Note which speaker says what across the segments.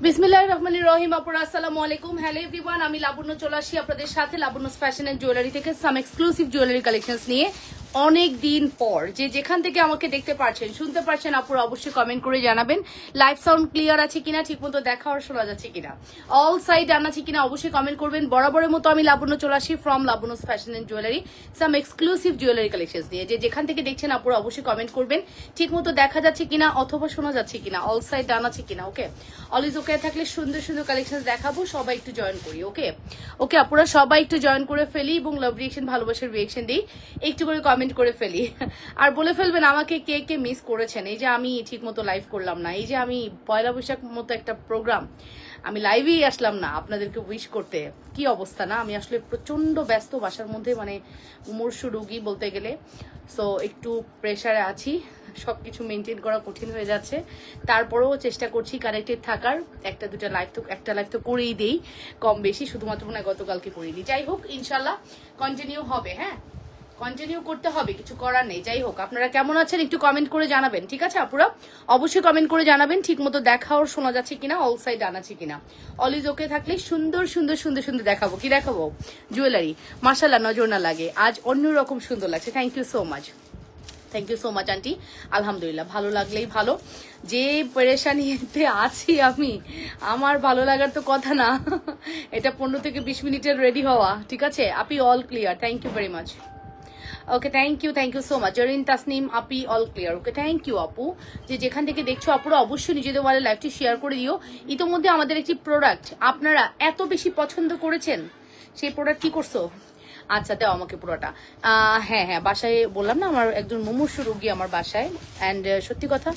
Speaker 1: বিসমিল্লাহির রহমানির রহিম। আপুরা আসসালামু আলাইকুম। হ্যালো এভরিওয়ান, আমি লাবণ্য চলে আসি আপনাদের সাথে লাবণ্য ফ্যাশন এন্ড জুয়েলারি থেকে সাম এক্সক্লুসিভ জুয়েলারি কালেকশনস নিয়ে। অনেক দিন পর যে যেখান থেকে আমাকে দেখতে পাচ্ছেন শুনতে পাচ্ছেন আপুরা অবশ্যই কমেন্ট করে জানাবেন লাইভ সাউন্ড ক্লিয়ার আছে কিনা, ঠিকমতো দেখা আর শোনা যাচ্ছে কিনা, অল সাইড আনা আছে কিনা অবশ্যই কমেন্ট করবেন। বরাবরের মতো আমি লাবণ্য চলে আসি from Labanya fashion and jewellery some exclusive jewellery collections নিয়ে। যে যেখান থেকে দেখছেন আপুরা অবশ্যই কমেন্ট করবেন ঠিকমতো দেখা যাচ্ছে কিনা অথবা শোনা যাচ্ছে কিনা, অল সাইড আনা আছে কিনা। ওকে, অলওয়েজ ওকে থাকলে সুন্দর সুন্দর কালেকশন দেখাবো, সবাই একটু জয়েন করি। ওকে ওকে আপুরা সবাই একটু জয়েন করে ফেলি এবং লাভ রিয়েকশন ভালোবাসার রিয়েকশন দিই, একটু করে কমেন্ট করে ফেলি আর বলে ফেলবেন আমাকে কে কে মিস করেছেন। এই যে আমি ঠিক মতো লাইভ করলাম না, এই যে আমি পয়লা বৈশাখ মতো একটা প্রোগ্রাম আমি লাইভেই আসলাম না আপনাদেরকে উইশ করতে, কি অবস্থা না। আমি আসলে প্রচন্ড ব্যস্ত বাসার মধ্যে, মানে মুমূর্ষু রোগী বলতে গেলে, সো একটু প্রেশারে আছি, সবকিছু মেনটেন করা কঠিন হয়ে যাচ্ছে। তারপরেও চেষ্টা করছি কানেক্টেড থাকার, একটা লাইভ তো করেই দেই কম বেশি, শুধুমাত্র মনে হয় গতকালকে করিনি। যাই হোক ইনশাল্লাহ কন্টিনিউ হবে, হ্যাঁ কন্টিনিউ করতে হবে, কিছু করার নেই। যাই হোক আপনারা কেমন আছেন একটু কমেন্ট করে জানাবেন, ঠিক আছে আপুরা অবশ্যই কমেন্ট করে জানাবেন ঠিক মতো দেখা আর শোনা যাচ্ছে কিনা, অল সাইড আনাচ্ছে কিনা। অলওয়েজ ওকে থাকলে সুন্দর সুন্দর সুন্দর সুন্দর দেখাবো। কি দেখাবো? জুয়েলারি। মাশাআল্লাহ, নজর না লাগে, আজ অন্যরকম সুন্দর লাগছে। Thank you so much, thank you so much aunty. আলহামদুলিল্লাহ, ভালো লাগলেই ভালো। যে পেরেশানিতে আছি আমি, আমার ভালো লাগার তো কথা না। এটা 15 থেকে 20 মিনিটের রেডি হওয়া, ঠিক আছে আপি all clear, thank you very much. Okay thank you so much. Zarin Tasnim আপি all clear. Okay thank you আপু। যে যেখান থেকে দেখছো আপুরা অবশ্যই নিজেদের ওয়ালে লাইভটি শেয়ার করে দিও। ইতোমধ্যে আমাদের একটি প্রোডাক্ট আপনারা এত বেশি পছন্দ করেছেন, সেই প্রোডাক্ট কি করছো? আচ্ছা দাও আমাকে পুরোটা। হ্যাঁ হ্যাঁ, বাসায় বললাম না আমার একজন মুমূর্ষু রোগী আমার বাসায়, অ্যান্ড সত্যি কথা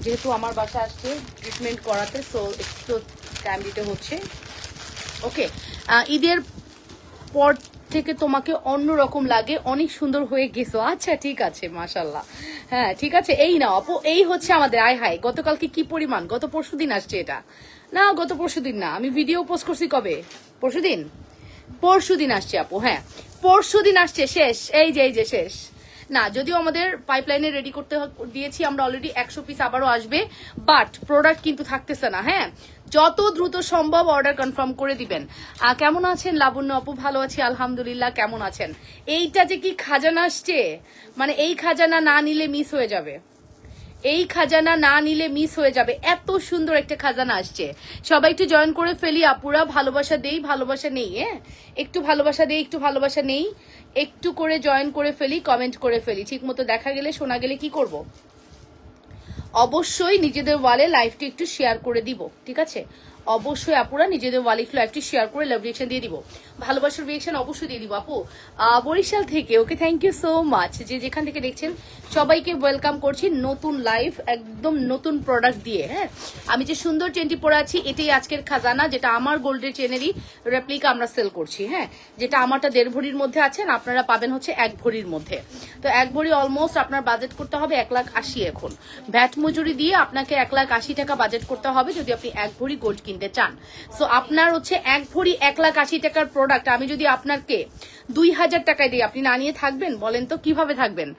Speaker 1: যেহেতু আমার বাসায় আসছে ট্রিটমেন্ট করাতে, সো একটু টাইম দিতে হচ্ছে। ওকে, ঈদের পর থেকে তোমাকে অন্যরকম লাগে, অনেক সুন্দর হয়ে গেছো। আচ্ছা ঠিক আছে, মাশাল্লাহ। হ্যাঁ ঠিক আছে, এই নাও আপু, এই হচ্ছে আমাদের আয় হায়। গতকালকে কি পরিমাণ, গত পরশুদিন আসছে এটা না, গত পরশুদিন না, আমি ভিডিও পোস্ট করছি কবে? পরশুদিন আসছে আপু, হ্যাঁ পরশুদিন আসছে, শেষ এই যে শেষ না, যদিও আমাদের পাইপলাইনে রেডি করতে দিয়েছি আমরা অলরেডি, 100 পিস আবারও আসবে, বাট প্রোডাক্ট কিন্তু থাকতেছে না। হ্যাঁ যত দ্রুত সম্ভব অর্ডার কনফার্ম করে দিবেন। কেমন আছেন লাবণ্য আপু? ভালো আছি আলহামদুলিল্লাহ, কেমন আছেন? এইটা যে কি খাজানা আসছে, মানে এই খাজানা না নিলে মিস হয়ে যাবে, এই খাজানা না নিলে মিস হয়ে যাবে, এত সুন্দর একটা খাজানা আসছে। সবাই একটু জয়েন করে ফেলি আপুরা, ভালোবাসা দেই ভালোবাসা নেই, হ্যাঁ একটু ভালোবাসা দেই একটু ভালোবাসা নেই, একটু করে জয়েন করে ফেলি, কমেন্ট করে ফেলি। ঠিক মতো দেখা গেলে শোনা গেলে কি করব? অবশ্যই নিজেদের ওয়ালে লাইভটি একটু শেয়ার করে দিব, ঠিক আছে অবশ্যই আপুরা নিজেদের ওয়ালে একটু লাইভটি শেয়ার করে লাভ রিয়েকশন দিয়ে দিব, ভালোবাসার রিয়েকশন অবশ্যই দিয়ে দিব আপু। বরিশাল থেকে, okay thank you so much. যে যেখান থেকে দেখছেন সবাইকে ওয়েলকাম করছি নতুন লাইভ, একদম নতুন প্রোডাক্ট দিয়ে। হ্যাঁ আমি যে সুন্দর চেনটি পরে আছি এটাই আজকের খাজানা, যেটা আমার গোল্ডের চেনেরই রেপ্লিকা আমরা সেল করছি। হ্যাঁ যেটা আমারটা 1.5 ভরির মধ্যে আছেন, আপনারা পাবেন হচ্ছে 1 ভরির মধ্যে। তো 1 ভরি অলমোস্ট আপনার বাজেট করতে হবে 1,80,000। এখন ভ্যাট মজুরি দিয়ে আপনাকে 1,80,000 টাকা বাজেট করতে হবে যদি আপনি 1 ভরি গোল্ড কিনতে চান। সো আপনার হচ্ছে 1 ভরি 1,80,000 টাকার প্রোডাক্ট আমি যদি আপনাকে 2,000 টাকায় দিই, আপনি না নিয়ে থাকবেন? বলেন তো কিভাবে থাকবেন?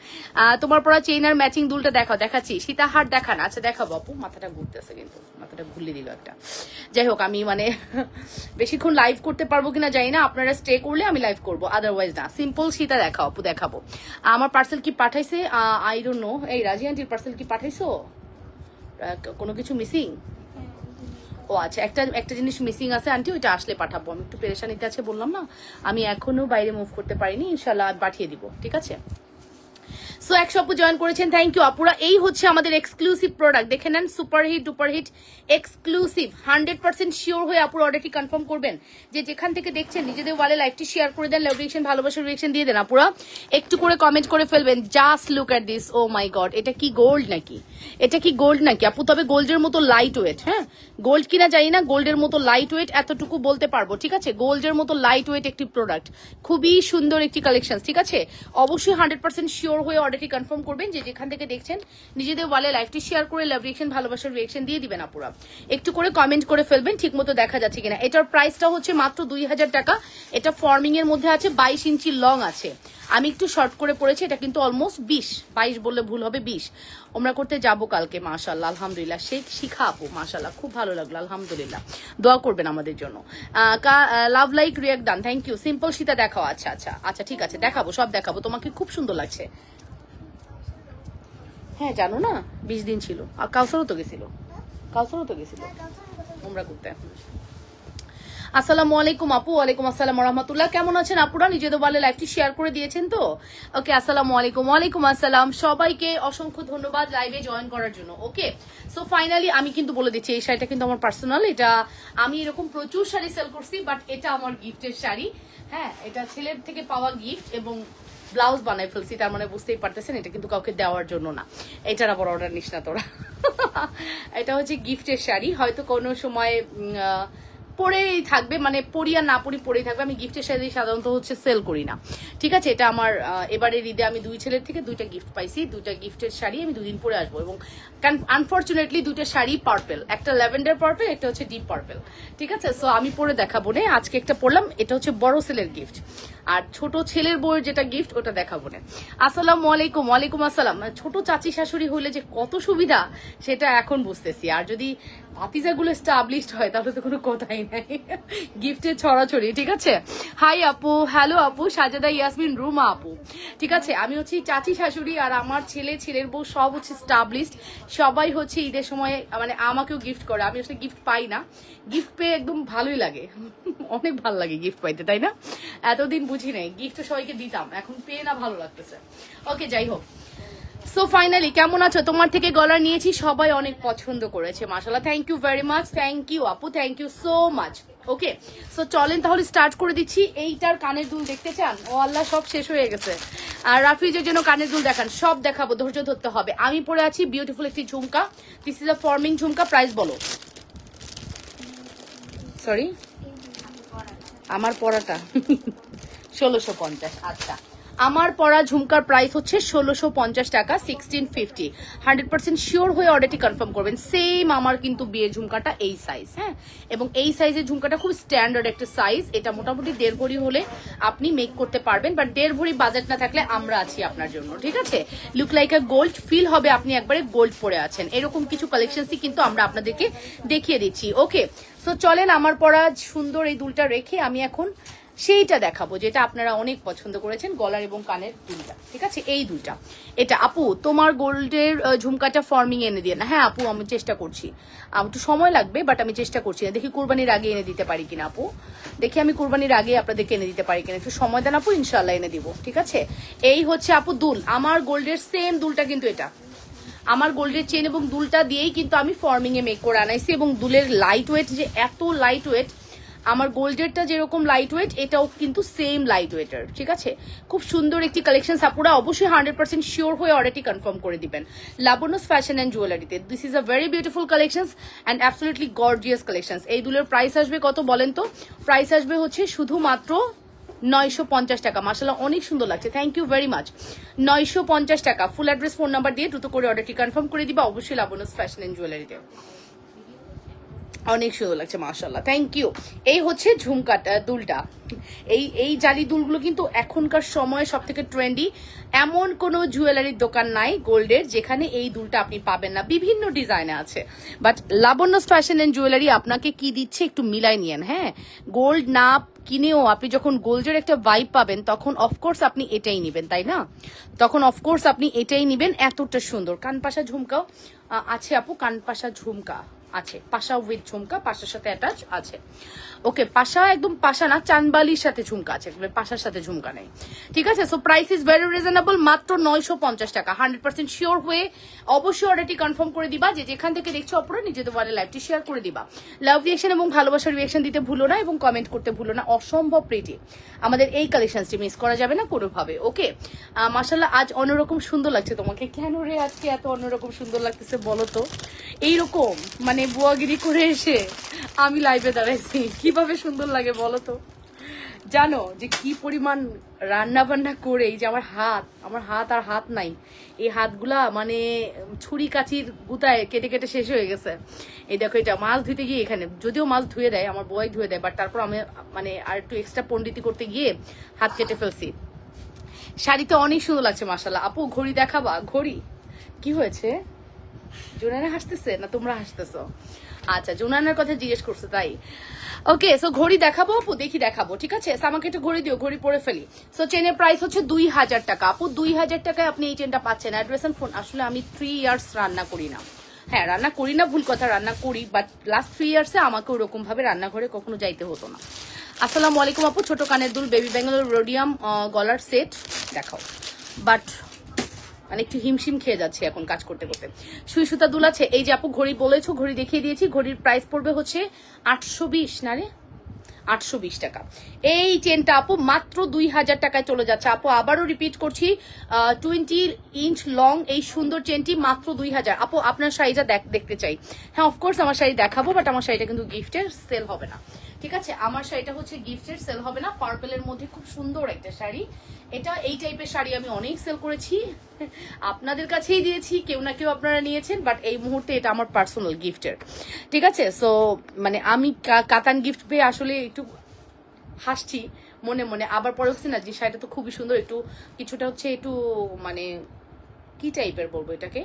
Speaker 1: তোমার পরা চেইন আর ম্যাচিং দুলটা দেখাচ্ছি, সীতাহার দেখান। আচ্ছা দেখাবো আপু, মাথাটা ঘুরতেছে কিন্তু, মাথাটা ঘুরলে দিল একটা। যাই হোক আমি মানে বেশিক্ষণ লাইভ করতে পারবো কিনা জানি না, আপনারা স্টে করলে আমি লাইভ করবো, আদারওয়াইজ না। সিম্পল সীতা দেখাও আপু, দেখাবো। আমার পার্সেল কি পাঠাইছে? I don't know. এই রাজি আন্টির পার্সেল কি পাঠাইছো? কোনো কিছু মিসিং? ও আচ্ছা, একটা জিনিস মিসিং আছে আন্টি, ওইটা আসলে পাঠাবো। আমি একটু পেরেশানিতে আছে বললাম না, আমি এখনো বাইরে মুভ করতে পারিনি, ইনশাল্লাহ পাঠিয়ে দিব, ঠিক আছে। সো 100 আপু জয়েন করেছেন, থ্যাংক ইউ আপুরা। এই হচ্ছে আমাদের এক্সক্লুসিভ প্রোডাক্ট, দেখে নেন, super hit duper hit exclusive. 100% sure হয়ে আপুরা অর্ডারটি কনফার্ম করবেন। যে যেখান থেকে দেখছেন নিজেদের ওয়ালে লাইভটি শেয়ার করে দেন, লাভ রিয়েকশন ভালোবাসার রিয়েকশন দিয়ে দেন আপুরা, একটু করে কমেন্ট করে ফেলবেন। Just look at this, oh my god, এটা কি গোল্ড নাকি? এটা কি গোল্ড নাকি আপু? তবে গোল্ডের মতো লাইট ওয়েট, হ্যাঁ গোল্ড কিনা জানি না, গোল্ডের মতো লাইট ওয়েট এতটুকু বলতে পারবো, ঠিক আছে গোল্ডের মতো লাইট ওয়েট একটি প্রোডাক্ট, খুবই সুন্দর একটি কালেকশন, ঠিক আছে অবশ্যই 100% শিওর হয়ে অর্ডারটি কনফার্ম করবেন, যে যেখান থেকে দেখছেন নিজেদের ওয়ালে লাইভটি শেয়ার করে লাভ রিয়েকশন, ভালোবাসার রিয়েকশন দিয়ে দিবেন আপুরা। একটু করে কমেন্ট করে ফেলবেন ঠিক মতো দেখা যাচ্ছে কিনা। এটার প্রাইসটা হচ্ছে মাত্র 2000 টাকা। এটা ফর্মিং এর মধ্যে আছে, 22 ইঞ্চি লং আছে। আমি একটু শর্ট করে পড়েছি, এটা কিন্তু অলমোস্ট 22 বললে ভুল হবে, 20। ওমরা করতে যাবো কালকে, মাশাআল্লাহ আলহামদুলিল্লাহ। শেখ শিখা আপু মাশাআল্লাহ, খুব ভালো লাগলো আলহামদুলিল্লাহ, দোয়া করবেন আমাদের জন্য। Love like react done, thank you. Simple সীতা দেখাও, আচ্ছা আচ্ছা আচ্ছা ঠিক আছে, দেখাবো, সব দেখাবো, তোমাকে খুব সুন্দর লাগছে। হ্যাঁ জানো না 20 দিন ছিল। আর কাউসারও তো গেছিল, ওমরা করতে। আসসালামু আলাইকুম আপু। ওয়ালাইকুম আসসালাম রহমতুল্লাহ। কেমন আছেন আপুরা? নিজেদের বলে লাইভটি শেয়ার করে দিয়েছেন তো? ওকে, আসসালামু আলাইকুম। ওয়ালাইকুম আসসালাম। সবাইকে অসংখ্য ধন্যবাদ লাইভে জয়েন করার জন্য। ওকে, সো ফাইনালি আমি কিন্তু বলে দিচ্ছি, এই শাড়িটা কিন্তু আমার পার্সোনাল। এটা আমি এরকম প্রচুর শাড়ি সেল করছি, বাট এটা আমার গিফটের শাড়ি। হ্যাঁ, এটা ছেলের থেকে পাওয়া গিফট এবং ব্লাউজ বানাই ফেলছি, তার মানে বুঝতেই পারতেছেন এটা কিন্তু কাউকে দেওয়ার জন্য না। এটার আবার অর্ডার নিস না তোরা। এটা হচ্ছে গিফটের শাড়ি, হয়তো কোনো সময় পরেই থাকবে, মানে পরি আর না পরি পরেই থাকবে। আমি গিফটের শাড়ি সাধারণত হচ্ছে সেল করি না, ঠিক আছে। এটা আমার এবারের ঈদে আমি 2 ছেলের থেকে 2টা গিফট পাইছি। 2টা গিফটের শাড়ি আমি 2 দিন পরে আসবো, এবং আনফর্চুনেটলি 2টা শাড়ি পার্পেল, একটা ল্যাভেন্ডার পার্পেল, একটা হচ্ছে ডিপ পার্পেল, ঠিক আছে। সো আমি পরে দেখাবো না, আজকে একটা পরলাম, এটা হচ্ছে বড় ছেলের গিফট, আর ছোট ছেলের বউয়ের যেটা গিফট ওটা দেখাবো না। আসসালামু আলাইকুম। ওয়ালাইকুম আসসালাম। ছোট চাচি শাশুড়ি হলে যে কত সুবিধা সেটা এখন বুঝতেছি, আর যদি ভাতিজাগুলো স্টাবলিশড হয় তাহলে তো কোনো কথাই নাই। গিফটের ছড়াছড়ি, ঠিক আছে। হাই আপু, হ্যালো আপু, সাজেদা ইয়াসমিন, রুমা আপু, ঠিক আছে। আমি হচ্ছে চাচি শাশুড়ি, আর আমার ছেলের বউ সব হচ্ছে স্টাবলিশড। সবাই হচ্ছে ঈদের সময় মানে আমাকেও গিফট করে। আমি আসলে গিফট পাই না, গিফট পেয়ে একদম ভালোই লাগে, অনেক ভালো লাগে গিফট পাইতে, তাই না? এতদিন বুঝি নাই, গিফট সবাইকে দিতাম, এখন পেয়ে না ভালো লাগতেছে। ওকে, যাই হোক। সো ফাইনালি কেমন আছো? তোমার থেকে গলা নিয়েছি, সবাই অনেক পছন্দ করেছে মাশাআল্লাহ। Thank you very much, thank you আপু, thank you so much. Okay, so চলেন তাহলে স্টার্ট করে দিচ্ছি। এইটার কানের দুল দেখতে চান? ও আল্লাহ, সব শেষ হয়ে গেছে। আর রাফিজের জন্য কানের দুল দেখান, সব দেখাবো, ধৈর্য ধরতে হবে। আমি পরে আছি বিউটিফুল একটি ঝুমকা, this is a forming jhumka. Price বলো। সরি, আমার পরাটা 1650। আচ্ছা, আমার পরা ঝুমকার প্রাইস হচ্ছে 1650 টাকা, 1650। 100% শিওর হয়ে অর্ডারটি কনফার্ম করবেন। সেম আমার কিন্তু বিয়ের ঝুমকাটা এই সাইজ, হ্যাঁ, এবং এই সাইজের ঝুমকাটা খুব স্ট্যান্ডার্ড একটা সাইজ। এটা মোটামুটি 1.5 ভরি হলে আপনি মেক করতে পারবেন, বাট 1.5 ভরি বাজেট না থাকলে আমরা আছি আপনার জন্য, ঠিক আছে। Look like a gold, feel হবে আপনি একবারে গোল্ড পরে আছেন, এরকম কিছু কালেকশনসই কিন্তু আমরা আপনাদেরকে দেখিয়ে দিচ্ছি। ওকে, সো চলেন আমার পরা সুন্দর এই দুলটা রেখে আমি এখন সেইটা দেখাবো যেটা আপনারা অনেক পছন্দ করেছেন, গলার এবং কানের দুলটা, ঠিক আছে। এই দুলটা, এটা আপু তোমার গোল্ডের ঝুমকাটা ফর্মিং এনে দিয়ে না? হ্যাঁ আপু, আমি চেষ্টা করছি, একটু সময় লাগবে, বাট আমি চেষ্টা করছি। না দেখি কুরবানির আগে এনে দিতে পারি কিনা আপু, দেখি আমি কুরবানির আগে আপনাদেরকে এনে দিতে পারি কিনা, একটু সময় দেন আপু, ইনশাল্লাহ এনে দিব, ঠিক আছে। এই হচ্ছে আপু দুল, আমার গোল্ডের সেম দুলটা কিন্তু এটা, আমার গোল্ডের চেন এবং দুলটা দিয়েই কিন্তু আমি ফর্মিং এ মেক করে আনাইছি, এবং দুলের লাইট ওয়েট যে এত লাইট ওয়েট, আমার গোল্ডেরটা যেরকম লাইট ওয়েট এটাও কিন্তু সেম লাইট ওয়েটের, ঠিক আছে। খুব সুন্দর একটি কালেকশন, আপুরা অবশ্যই 100% শিওর হয়ে অর্ডারটি কনফার্ম করে দিবেন লাবণ্যস ফ্যাশন এন্ড জুয়েলারিতে। This is a very beautiful collections and absolutely gorgeous collections. এই দুলের প্রাইস আসবে কত বলেন তো? প্রাইস আসবে হচ্ছে শুধুমাত্র 950 টাকা। মাশাআল্লাহ অনেক সুন্দর লাগছে, থ্যাংক ইউ ভেরি মাচ। 950 টাকা। ফুল অ্যাড্রেস, ফোন নাম্বার দিয়ে দ্রুত করে অর্ডারটি কনফার্ম করে দিবা অবশ্যই লাবণ্যস ফ্যাশন এন্ড জুয়েলারিতে। অনেক সুন্দর লাগছে মাশাআল্লাহ, থ্যাংক ইউ। এই হচ্ছে ঝুমকাটা, দুলটা, এই জালি দুলগুলো কিন্তু এখনকার সময়ে সব থেকে ট্রেন্ডি। এমন কোনো জুয়েলারির দোকান নাই গোল্ডের যেখানে এই দুলটা আপনি পাবেন না, বিভিন্ন ডিজাইনে আছে, but Labanya's fashion and jewellery আপনাকে কি দিচ্ছে একটু মিলাই নিয়েন। হ্যাঁ, গোল্ড না কিনেও আপনি যখন গোল্ডের একটা ভাইব পাবেন তখন অফকোর্স আপনি এটাই নিবেন, তাই না? তখন অফকোর্স আপনি এটাই নিবেন। এতটা সুন্দর কানপাশা ঝুমকাও আছে আপু, কানপাশা ঝুমকা আছে, পাশা উইথ ঝুমকা, পাশার সাথে অ্যাটাচ আছে। ওকে, পাশা একদম পাশা না, চানবালির সাথে ঝুমকা আছে, পাশার সাথে ঝুমকা নেই, ঠিক আছে। So price is very reasonable, মাত্র 950 টাকা। 100% শিওর হয়ে অবশ্যই অর্ডারটি কনফার্ম করে দিবা, যে যেখান থেকে দেখছো অপরা নিজেদের ওয়ালে লাইভটি শেয়ার করে দিবা। লাভ রিয়েকশন এবং ভালোবাসার রিয়েকশন দিতে ভুলো না, এবং কমেন্ট করতে ভুলো না। অসম্ভব প্রিটি, আমাদের এই কালেকশনটি মিস করা যাবে না কোনোভাবে। ওকে, মাশাআল্লাহ আজ অন্যরকম সুন্দর লাগছে তোমাকে। কেন রে আজকে এত অন্যরকম সুন্দর লাগতেছে বলো তো? এইরকম মানে বুয়াগিরি করে এসে আমি লাইভে দাঁড়াইছি, কিভাবে সুন্দর লাগে বলো তো? জানো যে কি পরিমাণ রান্না বান্না করে এই যে আমার হাত আর হাত নাই, এই হাতগুলা মানে ছুরি কাচির গুতায় কেটে কেটে শেষ হয়ে গেছে। এই দেখো এটা মাছ ধুতে গিয়ে, এখানে যদিও মাছ ধুয়ে দেয় আমার বউই ধুয়ে দেয়, বাট তারপর আমি মানে আর একটু এক্সট্রা পন্ডিতি করতে গিয়ে হাত কেটে ফেলছি। শাড়িতে অনেক সুন্দর লাগছে মাশাআল্লাহ। আপু ঘড়ি দেখাবা? ঘড়ি কি হয়েছে? জোনানা হাসতেছে না তোমরা হাসতেছো? আচ্ছা জোনানার কথা জিজ্ঞেস করছো তাই। ওকে সো ঘড়ি দেখাবো আপু? দেখি দেখাবো, ঠিক আছে। আমাকে একটা ঘড়ি দিও, ঘড়ি পরে ফেলি। সো চেনের প্রাইস হচ্ছে 2000 টাকা আপু। 2000 টাকায় আপনি এই চেনটা পাচ্ছেন। Address and phone. আসলে আমি 3 ইয়ার্স রান্না করি না, হ্যাঁ রান্না করি না ভুল কথা, রান্না করি, বাট লাস্ট 3 ইয়ার্সে আমাকে ওরকম ভাবে রান্নাঘরে কখনো যাইতে হতো না। আসসালামু আলাইকুম আপু। ছোট কানের দুল, বেবি ব্যাঙ্গালোর রোডিয়াম গলার সেট দেখাও, বাট মানে একটু হিমশিম খেয়ে যাচ্ছে এখন কাজ করতে করতে। সুই সুতা দুল আছে। এই যে আপু ঘড়ি বলেছো, ঘড়ি দেখিয়ে দিয়েছি। ঘড়ির প্রাইস পড়বে হচ্ছে 820 না রে, 820 টাকা। এই চেনটা আপু মাত্র 2000 টাকায় চলে যাচ্ছে আপু। আবারও রিপিট করছি, 20 ইঞ্চ লং এই সুন্দর চেনটি মাত্র 2000 আপু। আপনার শাড়িটা দেখতে চাই। হ্যাঁ অফকোর্স আমার শাড়ি দেখাবো, বাট আমার শাড়িটা কিন্তু গিফটের সেল হবে না, ঠিক আছে। আমার শাড়িটা হচ্ছে গিফটের সেল হবে না। পার্পেলের মধ্যে খুব সুন্দর একটা শাড়ি এটা। এই টাইপের শাড়ি আমি অনেক সেল করেছি, আপনাদের কাছেই দিয়েছি, কেউ না কেউ আপনারা নিয়েছেন, বাট এই মুহূর্তে এটা আমার পার্সোনাল গিফটের, ঠিক আছে। সো মানে আমি কাতান গিফট পেয়ে আসলে একটু হাসছি মনে মনে, আবার পরে হচ্ছে না যে শাড়িটা তো খুবই সুন্দর, একটু কিছুটা হচ্ছে একটু মানে কি টাইপের বলবো এটাকে,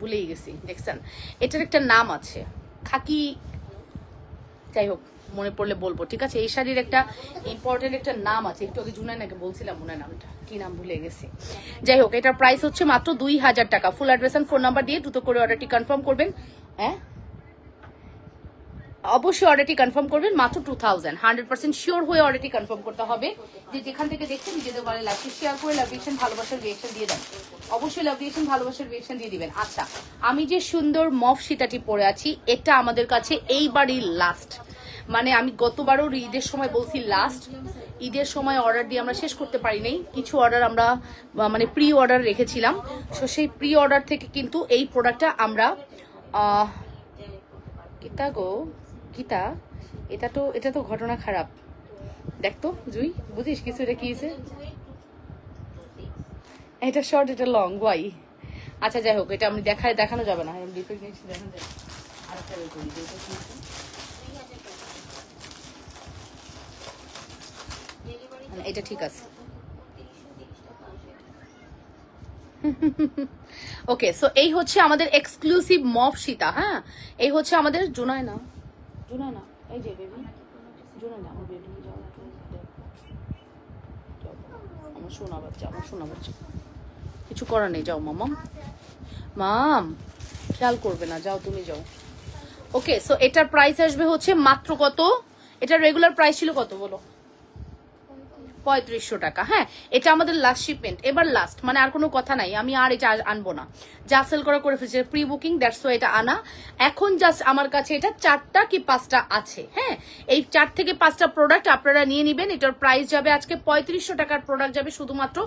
Speaker 1: ভুলেই গেছি। দেখছেন এটার একটা নাম আছে, খাকি, যাই হোক মনে পড়লে বলবো, ঠিক আছে। এই শাড়ির একটা ইম্পর্টেন্ট একটা নাম আছে, একটু আগে জুনাইনাকে বলছিলাম মনে নামটা কি নাম ভুলে গেছি। যাই হোক এটার প্রাইস হচ্ছে মাত্র 2000 টাকা। Full address and phone number দিয়ে দ্রুত করে অর্ডারটি কনফার্ম করবেন। হ্যাঁ অবশ্যই অর্ডারটি কনফার্ম করবেন। মাত্র 2000, 100% শিওর হয়ে অর্ডারটি কনফার্ম করতে হবে। যে যেখান থেকে দেখছেন নিজেদের বলে লাইকটি শেয়ার করে লাভ রিয়েকশন ভালোবাসার রিয়েকশন দিয়ে দেন, অবশ্যই লাভ রিয়েকশন ভালোবাসার রিয়েকশন দিয়ে দিবেন। আচ্ছা আমি যে সুন্দর মফ সীতাটি পরে আছি, এটা আমাদের কাছে এইবারই লাস্ট, মানে আমি গতবারও ঈদের সময় বলছি লাস্ট, ঈদের সময় অর্ডার দিয়ে আমরা শেষ করতে পারি নাই। কিছু অর্ডার আমরা মানে প্রি অর্ডার রেখেছিলাম, তো সেই প্রি অর্ডার থেকে কিন্তু এই প্রোডাক্টটা আমরা গীতা গো গীতা, এটা তো ঘটনা খারাপ। দেখতো জুই বুঝিস কিছু, এটা কি হয়েছে? এটা শর্ট এটা লং ওয়াই। আচ্ছা যাই হোক এটা আমি দেখানো যাবে না, এটা ঠিক আছে। ওকে সো এই হচ্ছে আমাদের এক্সক্লুসিভ মফ সীতা। হ্যাঁ এই হচ্ছে আমাদের জুনাইনা, এই যে বেবি জুনাইনা, আমার বেবি যাও, আমার সোনা বাচ্চা, কিছু করার নেই, যাও মাম খেয়াল করবে না, যাও তুমি যাও। ওকে সো এটার প্রাইস আসবে হচ্ছে মাত্র কত? এটার রেগুলার প্রাইস ছিল কত বলো? 3500 টাকা। হ্যাঁ এটা আমাদের লাস্ট শিপমেন্ট, এবার লাস্ট, মানে আর কোনো কথা নাই, আমি আর এটা আনবো না, যা সেল করে ফেলছে প্রি বুকিং, দ্যাটস ওয়াই এটা আনা। এখন জাস্ট আমার কাছে এটা 4টা কি 5টা আছে। হ্যাঁ এই 4 থেকে 5টা প্রোডাক্ট আপনারা নিয়ে নেবেন। এটার প্রাইস যাবে আজকে 3500 টাকার প্রোডাক্ট যাবে শুধুমাত্র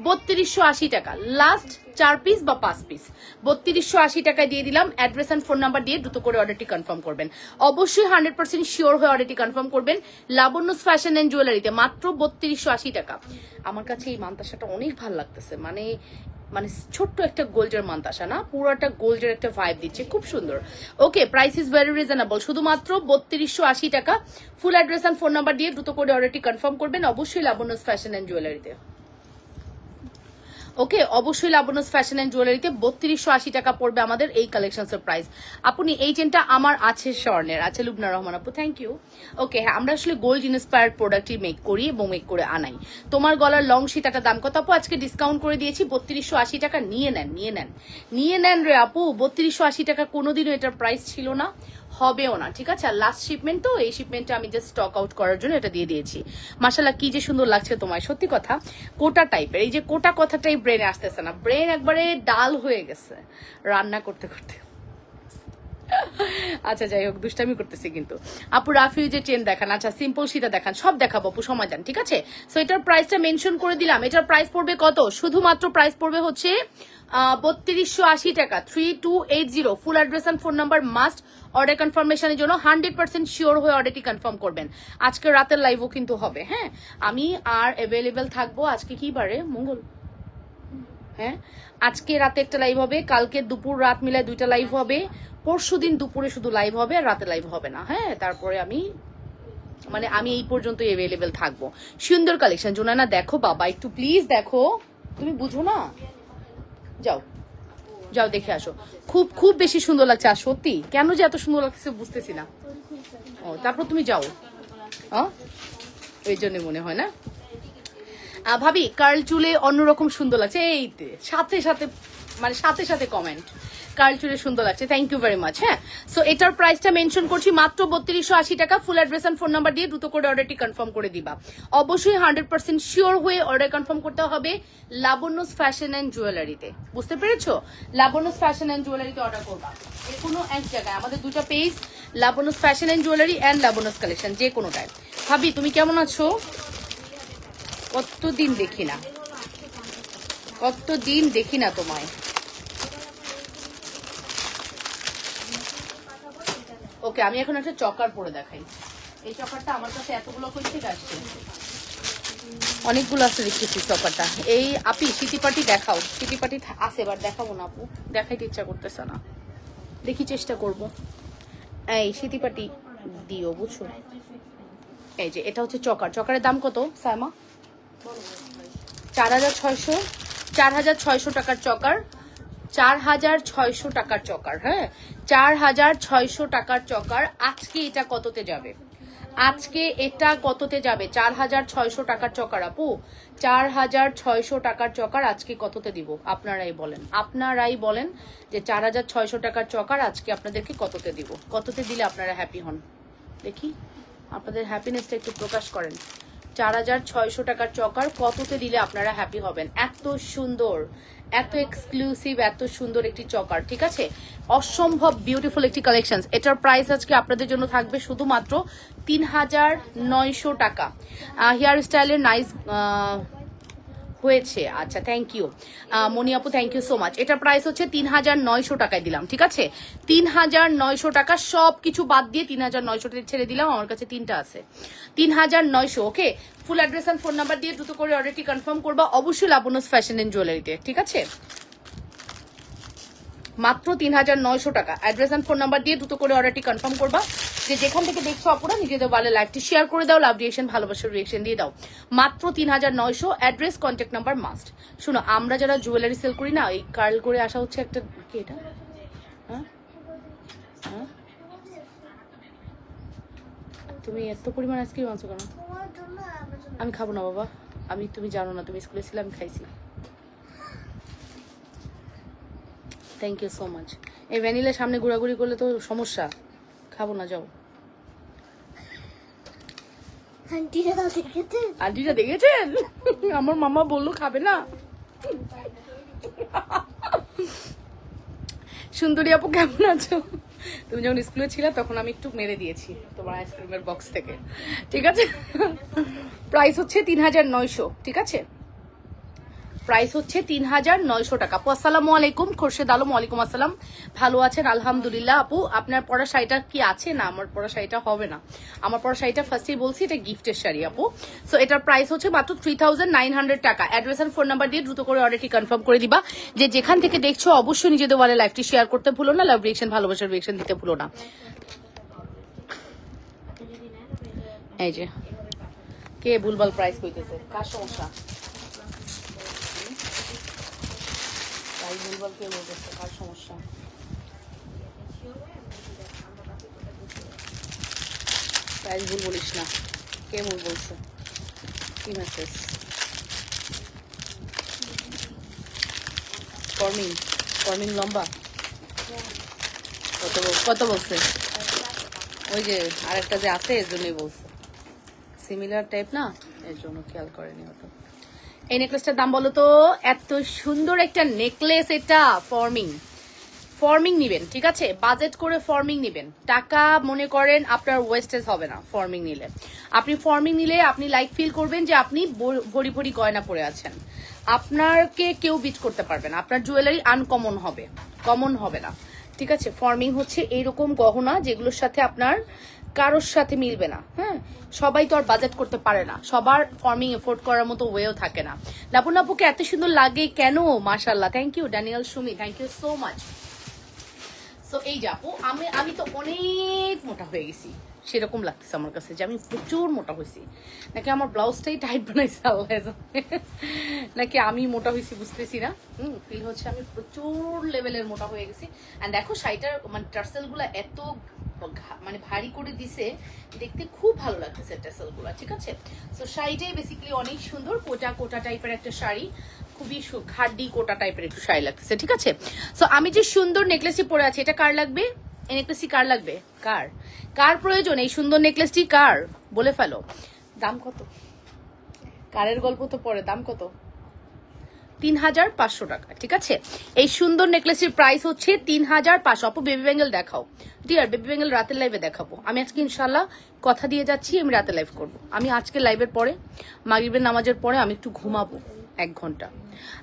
Speaker 1: 3280 টাকা। লাস্ট 4 পিস বা 5 পিস 3280 টাকায় দিয়ে দিলাম। অ্যাড্রেস এন্ড ফোন নাম্বার দিয়ে দ্রুত করে অর্ডারটি কনফার্ম করবেন। অবশ্যই 100% শিওর হয়ে অর্ডারটি কনফার্ম করবেন। লাবণ্যস ফ্যাশন এন্ড জুয়েলারিতে মাত্র 3280 টাকা। আমার কাছে এই মান্তাসাটা অনেক ভালো লাগতেছে, মানে ছোট্ট একটা গোল্ডের মান্তাসা না, পুরোটা গোল্ডের একটা ভাইব দিচ্ছে, খুব সুন্দর। Okay price is very reasonable, শুধুমাত্র 3280 টাকা। Full address and phone number দিয়ে দ্রুত করে অর্ডারটি কনফার্ম করবেন অবশ্যই লাবণ্যস ফ্যাশন এন্ড জুয়েলারিতে। ওকে অবশ্যই লাবণ্যস ফ্যাশন এন্ড জুয়েলারিতে 3280 টাকা পড়বে আমাদের এই কালেকশনসের প্রাইস। আপনি এই চেনটা আমার আছে স্বর্ণের, আছে লুবনা রহমান আপু, থ্যাংক ইউ। ওকে হ্যাঁ আমরা আসলে গোল্ড ইন্সপায়ার্ড প্রোডাক্টই মেক করি এবং মেক করে আনাই। তোমার গলার লং সীতাটা দাম কত আপু? আজকে ডিসকাউন্ট করে দিয়েছি 3280 টাকা। নিয়ে নেন রে আপু, 3280 টাকা। কোনোদিনও এটার প্রাইস ছিল না, হবেও না, ঠিক আছে। আর লাস্ট শিপমেন্ট তো, এই শিপমেন্টটা আমি জাস্ট স্টক আউট করার জন্য এটা দিয়ে দিয়েছি। মাশাআল্লাহ কি যে সুন্দর লাগছে তোমায়, সত্যি কথা। কোটা টাইপের, এই যে কোটা কথাটাই ব্রেনে আসতেছে না, ব্রেন একবারে ডাল হয়ে গেছে রান্না করতে করতে। আচ্ছা যাই হোক, দুষ্টামি করতেছি কিন্তু। আপু রাফিউজের চেন দেখান, আচ্ছা সিম্পল সীতা দেখান, সব দেখাবো আপু, সময় দেন, ঠিক আছে? সো এটার প্রাইসটা মেনশন করে দিলাম। এটার প্রাইস পড়বে কত? শুধুমাত্র প্রাইস পড়বে হচ্ছে 3280 টাকা, 3280। Full address and phone number must. Order কনফার্মেশনের জন্য 100% শিওর হয়ে অর্ডারটি কনফার্ম করবেন। আজকে রাতের লাইভও কিন্তু হবে, হ্যাঁ আমি আর অ্যাভেলেবেল থাকবো। আজকে কি বারে? মঙ্গল, হ্যাঁ আজকে রাতে একটা লাইভ হবে, কালকে দুপুর রাত মিলায় 2টা লাইভ হবে, পরশুদিন দুপুরে শুধু লাইভ হবে আর রাতে লাইভ হবে না, হ্যাঁ তারপরে আমি এই পর্যন্ত অ্যাভেলেবেল থাকবো। সুন্দর কালেকশন জোনানা, দেখো বাবা একটু প্লিজ দেখো, তুমি বুঝো না, যাও যাও দেখে আসো, খুব খুব বেশি সুন্দর লাগছে। আর সত্যি কেন যে এত সুন্দর লাগছে বুঝতেছি না। ও তারপর তুমি যাও, এই জন্য মনে হয় না। ভাবি কার্ল চুলে অন্যরকম সুন্দর লাগছে, এই সাথে সাথে সাথে সাথে কমেন্ট, কার্ল চুলে সুন্দর লাগছে, থ্যাংক ইউ ভেরি মাচ। হ্যাঁ সো এটার প্রাইসটা মেনশন করছি মাত্র 3280 টাকা। Full address and phone number দিয়ে দ্রুত করে অর্ডারটি কনফার্ম করে দিবা। অবশ্যই 100% শিওর হয়ে অর্ডার কনফার্ম করতে হবে লাবণ্যস ফ্যাশন এন্ড জুয়েলারিতে, বুঝতে পেরেছো? লাবণ্যস ফ্যাশন এন্ড জুয়েলারিতে অর্ডার করবা, যে কোনো এক জায়গায়, আমাদের 2টা page, Labanya's fashion and jewellery and Labanya's collection, যে কোনোটায়। ভাবি তুমি কেমন আছো? কতদিন দেখি না, কতদিন দেখি না তোমায়। ওকে আমি এখন একটা চকার পরে দেখাই। এই চকারটা আমার কাছে এতগুলো কই থেকে আসছে, অনেকগুলো আছে দেখতেছি চকারটা। এই আপি সিটিপাটি দেখাও, সিটিপাটি আছে এবার দেখাবো না আপু, দেখাইতে ইচ্ছা করতেছে না, দেখি চেষ্টা করব। এই সিটিপাটি দিও, বুঝছো? এই যে এটা হচ্ছে চকার, চকারের দাম কত সায়মা? 4600, 4600 টাকার চকার, 4600 টাকার চকার, হ্যাঁ 4600 টাকার চকার। আজকে এটা কততে যাবে? আজকে এটা কততে যাবে? 4600 টাকার চকার আপু, 4600 টাকার চকার আজকে কততে দিব? আপনারাই বলেন, আপনারাই বলেন যে 4600 টাকার চকার আজকে আপনাদেরকে কততে দিব? কততে দিলে আপনারা হ্যাপি হন? দেখি আপনাদের হ্যাপিনেসটা একটু প্রকাশ করেন। 4600 টাকার চকার কততে দিলে আপনারা হ্যাপি হবেন? এত সুন্দর, এত এক্সক্লুসিভ, এত সুন্দর একটি চকার, ঠিক আছে? অসম্ভব বিউটিফুল একটি কালেকশন। এটার প্রাইস আজকে আপনাদের জন্য থাকবে শুধুমাত্র 3900 টাকা। হেয়ার স্টাইলের নাইস হয়েছে, আচ্ছা থ্যাংক ইউ মনি আপু, থ্যাংক ইউ সো মাচ। এটার প্রাইস হচ্ছে 3900 টাকায় দিলাম, ঠিক আছে? 3900 টাকা, সব কিছু বাদ দিয়ে 3900 ছেড়ে দিলাম। আমার কাছে 3টা আছে, 3900। Okay full address and phone number দিয়ে দ্রুত করে অর্ডারটি কনফার্ম করবা, অবশ্যই লাবণ্যস ফ্যাশন এন্ড জুয়েলারিতে, ঠিক আছে? মাত্র 3900 টাকা। অ্যাড্রেস এন্ড ফোন নাম্বার দিয়ে দ্রুত করে অর্ডারটি কনফার্ম করবা। যে যেখান থেকে দেখছো আপুরা নিজেদের বলে লাইভটি শেয়ার করে দাও, লাভ রিয়েকশন, ভালোবাসার রিয়েকশন দিয়ে দাও। মাত্র 3900। Address contact number must. শোনো আমরা যারা জুয়েলারি সেল করি না, এই কার্ল করে আসা হচ্ছে একটা, কি এটা? হ্যাঁ হ্যাঁ তুমি এত পরিমাণ আইসক্রিম আনছো কেন? আমি খাবো না বাবা, আমি, তুমি জানো না, তুমি স্কুলে ছিলে, আমি খাইছি। Thank you so much. এই ভ্যানিলার সামনে ঘোরাঘুরি করলে তো সমস্যা, খাবো না, যাও। আন্টিটা দেখেছেন? আমার মামা বললো খাবে না। সুন্দরী আপু কেমন আছো? তুমি যখন স্কুলে ছিলে তখন আমি একটু মেরে দিয়েছি তোমার আইসক্রিমের বক্স থেকে, ঠিক আছে? প্রাইস হচ্ছে 3900, ঠিক আছে? প্রাইস হচ্ছে 3900 টাকা। আপু আসসালামু আলাইকুম। খোরশেদ আলম, ওয়ালাইকুম আসসালাম। ভালো আছেন? আলহামদুলিল্লাহ। আপু আপনার পরা শাড়িটা কি আছে? না আমার পরা শাড়িটা হবে না, আমার পরা শাড়িটা ফার্স্টেই বলছি এটা গিফটের শাড়ি আপু। সো এটার প্রাইস হচ্ছে মাত্র 3900 টাকা। অ্যাড্রেস এন্ড ফোন নাম্বার দিয়ে দ্রুত করে অর্ডারটি কনফার্ম করে দিবা। যে যেখান থেকে দেখছো অবশ্যই নিজেদের ওয়ালে লাইভটি শেয়ার করতে ভুলো না, লাভ রিয়েকশন, ভালোবাসার রিয়েকশন দিতে ভুলো না। এই যে কে ভুলভাল প্রাইস কইতেছে, কার সমস্যা? ভুলভাল কে বলতেছে, কার সমস্যা? প্রাইস ভুল বলিস না, কে ভুল বলছে? কি মেসেজ? ফর্মিং, ফর্মিং লম্বা কত বলছে? ওই যে আরেকটা যে আছে এর জন্যই বলছে, সিমিলার টাইপ না, এর জন্য খেয়াল করেনি হয়তো। এই নেকলেসটার দাম বলো তো? এত সুন্দর একটা নেকলেস, এটা ফর্মিং ফর্মিং নিবেন, ঠিক আছে, বাজেট করে ফর্মিং নিবেন, টাকা মনে করেন আপনার ওয়েস্টেজ হবে না ফর্মিং নিলে। আপনি ফর্মিং নিলে আপনি লাইক ফিল করবেন যে আপনি ভরি ভরি গয়না পরে আছেন, আপনাকে কেউ বিট করতে পারবে না, আপনার জুয়েলারি আনকমন হবে, কমন হবে না, ঠিক আছে। ফর্মিং হচ্ছে এইরকম গহনা যেগুলোর সাথে আপনার কারোর সাথে মিলবে না। হ্যাঁ, সবাই তো আর বাজেট করতে পারে না, সবার ফর্মিং এফোর্ড করার মতো ওয়েও থাকে না। লাবণ্য আপুকে এত সুন্দর লাগে কেন? মাশাআল্লাহ, thank you Daniel Sumi, thank you so much. So এই যে আপু, আমি তো অনেক মোটা হয়ে গেছি, সেরকম লাগতেছে আমার কাছে যে আমি প্রচুর মোটা হয়েছি, নাকি আমার ব্লাউজটাই টাইট বানাইছে আল্লাহ জানে, নাকি আমি মোটা হয়েছি বুঝতেছি না। ফিল হচ্ছে আমি প্রচুর লেভেলের মোটা হয়ে গেছি। অ্যান্ড দেখো শাড়িটার মানে টার্সেল গুলা এত মানে ভারী করে দিছে, দেখতে খুব ভালো লাগতেছে টার্সেল গুলা, ঠিক আছে। সো শাড়িটাই বেসিক্যালি অনেক সুন্দর, কোটা কোটা টাইপের একটা শাড়ি, খুবই খাড্ডি কোটা টাইপের একটু শাড়ি লাগতেছে, ঠিক আছে। সো আমি যে সুন্দর নেকলেসটি পরে আছি, এটা কার লাগবে? এই নেকলেসটি কার লাগবে? কার কার প্রয়োজন? এই সুন্দর নেকলেসটি কার? বলে ফেলো। দাম কত? কারের গল্প তো পরে, দাম কত? 3500 টাকা, ঠিক আছে। এই সুন্দর নেকলেসের প্রাইস হচ্ছে 3500। আপু বেবি ব্যাঙ্গেল দেখাও ডিয়ার, বেবি ব্যাঙ্গেল রাতের লাইভে দেখাবো আমি আজকে ইনশাল্লাহ, কথা দিয়ে যাচ্ছি আমি রাতে লাইভ করবো। আমি আজকে লাইভের পরে মাগরিবের নামাজের পরে আমি একটু ঘুমাবো 1 ঘন্টা,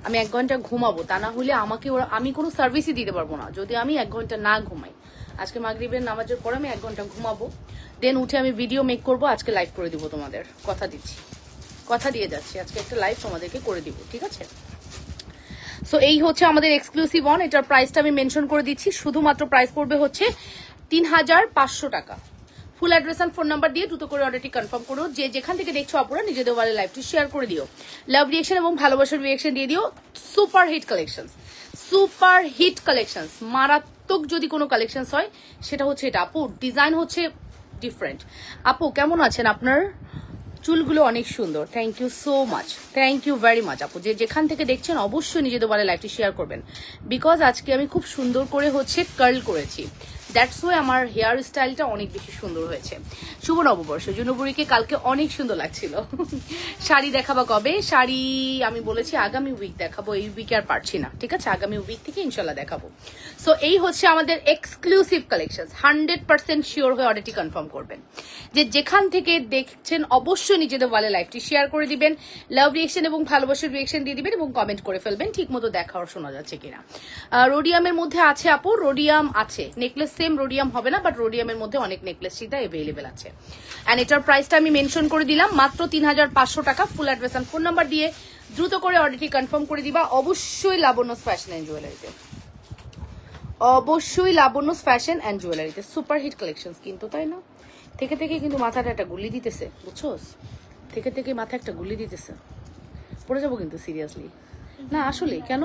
Speaker 1: আমি 1 ঘন্টা ঘুমাবো, তা না হলে আমাকে ওরা, আমি কোনো সার্ভিসই দিতে পারবো না যদি আমি 1 ঘন্টা না ঘুমাই। আজকে মাগরিবের নামাজের পরে আমি 1 ঘন্টা ঘুমাবো, দেন উঠে আমি ভিডিও মেক করবো, আজকে লাইভ করে দিব তোমাদের, কথা দিচ্ছি, কথা দিয়ে যাচ্ছি, আজকে একটা লাইভ তোমাদেরকে করে দিব, ঠিক আছে। সো এই হচ্ছে আমাদের এক্সক্লুসিভ অন, এটার প্রাইসটা আমি মেনশন করে দিচ্ছি, শুধুমাত্র প্রাইস পড়বে হচ্ছে 3500 টাকা। Full address and phone number দিয়ে দ্রুত করে অর্ডারটি কনফার্ম করো। যে যেখান থেকে দেখছো আপনারা নিজেদের ওয়ালে লাইভটি শেয়ার করে দিও, লাভ রিয়েকশন এবং ভালোবাসার রিয়েকশন দিয়ে দিও। Super hit collections, super hit collections, মারাত্মক যদি কোনো কালেকশনস হয় সেটা হচ্ছে এটা। আপু ডিজাইন হচ্ছে ডিফারেন্ট। আপু কেমন আছেন? আপনার চুলগুলো অনেক সুন্দর, thank you so much, thank you very much. আপু যে যেখান থেকে দেখছেন অবশ্যই নিজেদের বলে লাইভটি শেয়ার করবেন, বিকজ আজকে আমি খুব সুন্দর করে হচ্ছে কার্ল করেছি, দ্যাটস ওয়াই আমার হেয়ার স্টাইলটা অনেক বেশি সুন্দর হয়েছে। শুভ নববর্ষ, জুনুপুরিকে কালকে অনেক সুন্দর লাগছিল। শাড়ি দেখাবা কবে? শাড়ি আমি বলেছি আগামী উইক দেখাবো, এই উইকে আর পারছি না, ঠিক আছে, আগামী উইক থেকে ইনশাল্লাহ দেখাবো। সো এই হচ্ছে আমাদের এক্সক্লুসিভ কালেকশন, 100% শিওর হয়ে অর্ডারটি কনফার্ম করবেন। যে যেখান থেকে দেখছেন অবশ্যই নিজেদের ওয়ালে লাইভটি শেয়ার করে দিবেন, লাভ রিয়েকশন এবং ভালোবাসার রিয়েকশন দিয়ে দিবেন এবং কমেন্ট করে ফেলবেন ঠিক মতো দেখা আর শোনা যাচ্ছে কিনা। রোডিয়ামের মধ্যে আছে আপু, রোডিয়াম আছে, নেকলেস সেম রোডিয়াম হবে না, বাট রোডিয়ামের মধ্যে অনেক নেকলেস সেটা অ্যাভেলেবেল আছে। এন্ড এটার প্রাইসটা আমি মেনশন করে দিলাম, মাত্র 3500 টাকা। Full address and phone number দিয়ে দ্রুত করে অর্ডারটি কনফার্ম করে দিবা। অবশ্যই লাবণ্য ফ্যাশন এন্ড জুয়েলারিতে, অবশ্যই লাবণ্য ফ্যাশন এন্ড জুয়েলারিতে সুপার হিট কালেকশন কিন্তু, তাই না? থেকে থেকে কিন্তু মাথাটা একটা গুলি দিতেছে, বুঝছোস, থেকে থেকে মাথা একটা গুলি দিতেছে, পড়ে যাবো কিন্তু সিরিয়াসলি। না আসলে কেন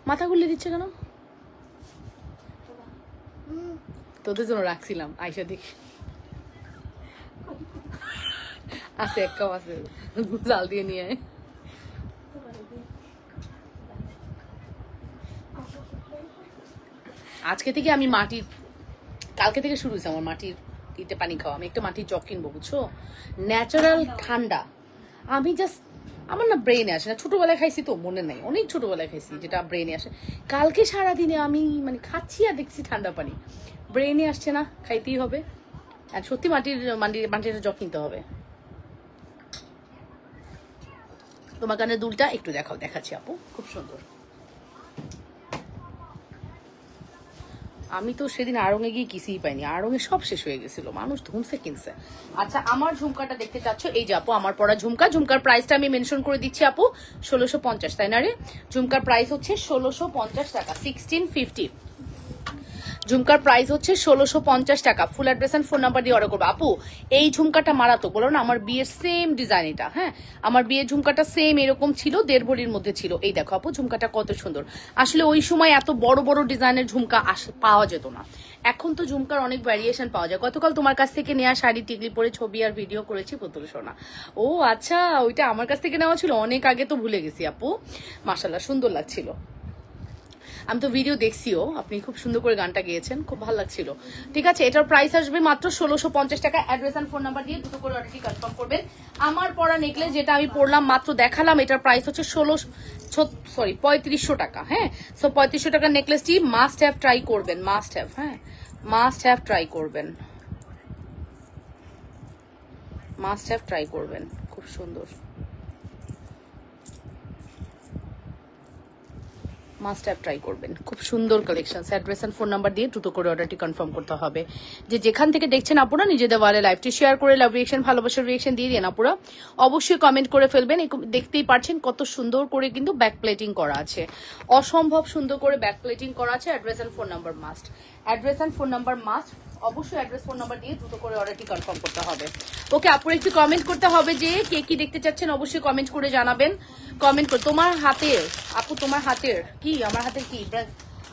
Speaker 1: মাথা গুলি দিচ্ছে কেন? তোদের জন্য রাখছিলাম, আইসা দেখি আছে, এক কাপ আছে, জাল দিয়ে নিয়ে আয়। আজকে থেকে আমি মাটির, কালকে থেকে শুরু হয়েছে আমার মাটির ইতে পানি খাওয়া। আমি একটা মাটির জগ কিনবো, বুঝছো, ন্যাচারাল ঠান্ডা। আমি জাস্ট, আমার না ব্রেনে আসে না, ছোটবেলায় খাইছি তো মনে নাই, অনেক ছোটবেলায় খাইছি যেটা ব্রেনে আসে। কালকে সারাদিনে আমি মানে খাচ্ছি আর দেখছি ঠান্ডা পানি, ব্রেনে আসছে না, খাইতেই হবে। আর সত্যি মাটির জগ কিনতে হবে। তোমার কানে দুলটা একটু দেখাও, দেখাচ্ছি আপু, খুব সুন্দর। আমি তো সেদিন আড়ঙে গিয়ে কিছুই পাইনি, আড়ঙে সব শেষ হয়ে গেছিল, মানুষ ধুমসে কিনছে। আচ্ছা আমার ঝুমকাটা দেখতে চাচ্ছ, এই যে আপু আমার পরা ঝুমকা, ঝুমকার প্রাইসটা আমি মেনশন করে দিচ্ছি আপু, 1650, তাই না রে? ঝুমকার প্রাইস হচ্ছে 1650 টাকা, 1650। ঝুমকার প্রাইস হচ্ছে 1650 টাকা। Full address and phone number দিয়ে অর্ডার করবো। আপু এই ঝুমকাটা মারাত্মক, বলো না, আমার বিয়ের সেম ডিজাইন এটা। হ্যাঁ, আমার বিয়ের ঝুমকাটা সেম এরকম ছিল, 1.5 ভরির মধ্যে ছিল। এই দেখো আপু ঝুমকাটা কত সুন্দর। আসলে ওই সময় এত বড় বড় ডিজাইনের ঝুমকা পাওয়া যেত না, এখন তো ঝুমকার অনেক ভ্যারিয়েশন পাওয়া যায়। গতকাল তোমার কাছ থেকে নেওয়া শাড়ি টিকলি পরে ছবি আর ভিডিও করেছি পুতুল সোনা। ও আচ্ছা, ওইটা আমার কাছ থেকে নেওয়া ছিল, অনেক আগে তো ভুলে গেছি আপু। মাশাআল্লাহ সুন্দর লাগছিল। আমি তো ভিডিও দেখছিও, আপনি খুব সুন্দর করে গানটা গেয়েছেন, খুব ভালো লাগছিল। ঠিক আছে, এটার প্রাইস আসবে মাত্র 1650 টাকা। অ্যাড্রেস এন্ড ফোন নাম্বার দিয়ে দ্রুত করে অর্ডারটি কনফার্ম করবেন। আমার পরা নেকলেস যেটা আমি পরলাম মাত্র দেখালাম, এটার প্রাইস হচ্ছে 3500 টাকা। হ্যাঁ, সো 3500 টাকার নেকলেসটি মাস্ট হ্যাভ ট্রাই করবেন, মাস্ট হ্যাভ, হ্যাঁ মাস্ট হ্যাভ ট্রাই করবেন, মাস্ট হ্যাভ ট্রাই করবেন, খুব সুন্দর, মাস্ট হ্যাভ ট্রাই করবেন, খুব সুন্দর collection. Address and phone number দিয়ে দ্রুত করে অর্ডারটি কনফার্ম করতে হবে। যে যেখান থেকে দেখছেন আপুরা নিজেদের ওয়ালে লাইভটি শেয়ার করে লাভ রিয়েকশন, ভালোবাসার রিয়েকশন দিয়ে দিন আপুরা, অবশ্যই কমেন্ট করে ফেলবেন। দেখতেই পাচ্ছেন কত সুন্দর করে কিন্তু ব্যাক প্লেটিং করা আছে, অসম্ভব সুন্দর করে ব্যাক প্লেটিং করা আছে। Address and phone number must, address and phone number must, অবশ্যই অ্যাড্রেস ফোন নাম্বার দিয়ে দ্রুত করে অর্ডারটি কনফার্ম করতে হবে। ওকে আপুরা একটু কমেন্ট করতে হবে যে কে কি দেখতে চাচ্ছেন, অবশ্যই কমেন্ট করে জানাবেন। কমেন্ট করে তোমার হাতের আপু, তোমার হাতের কি, আমার হাতের কি,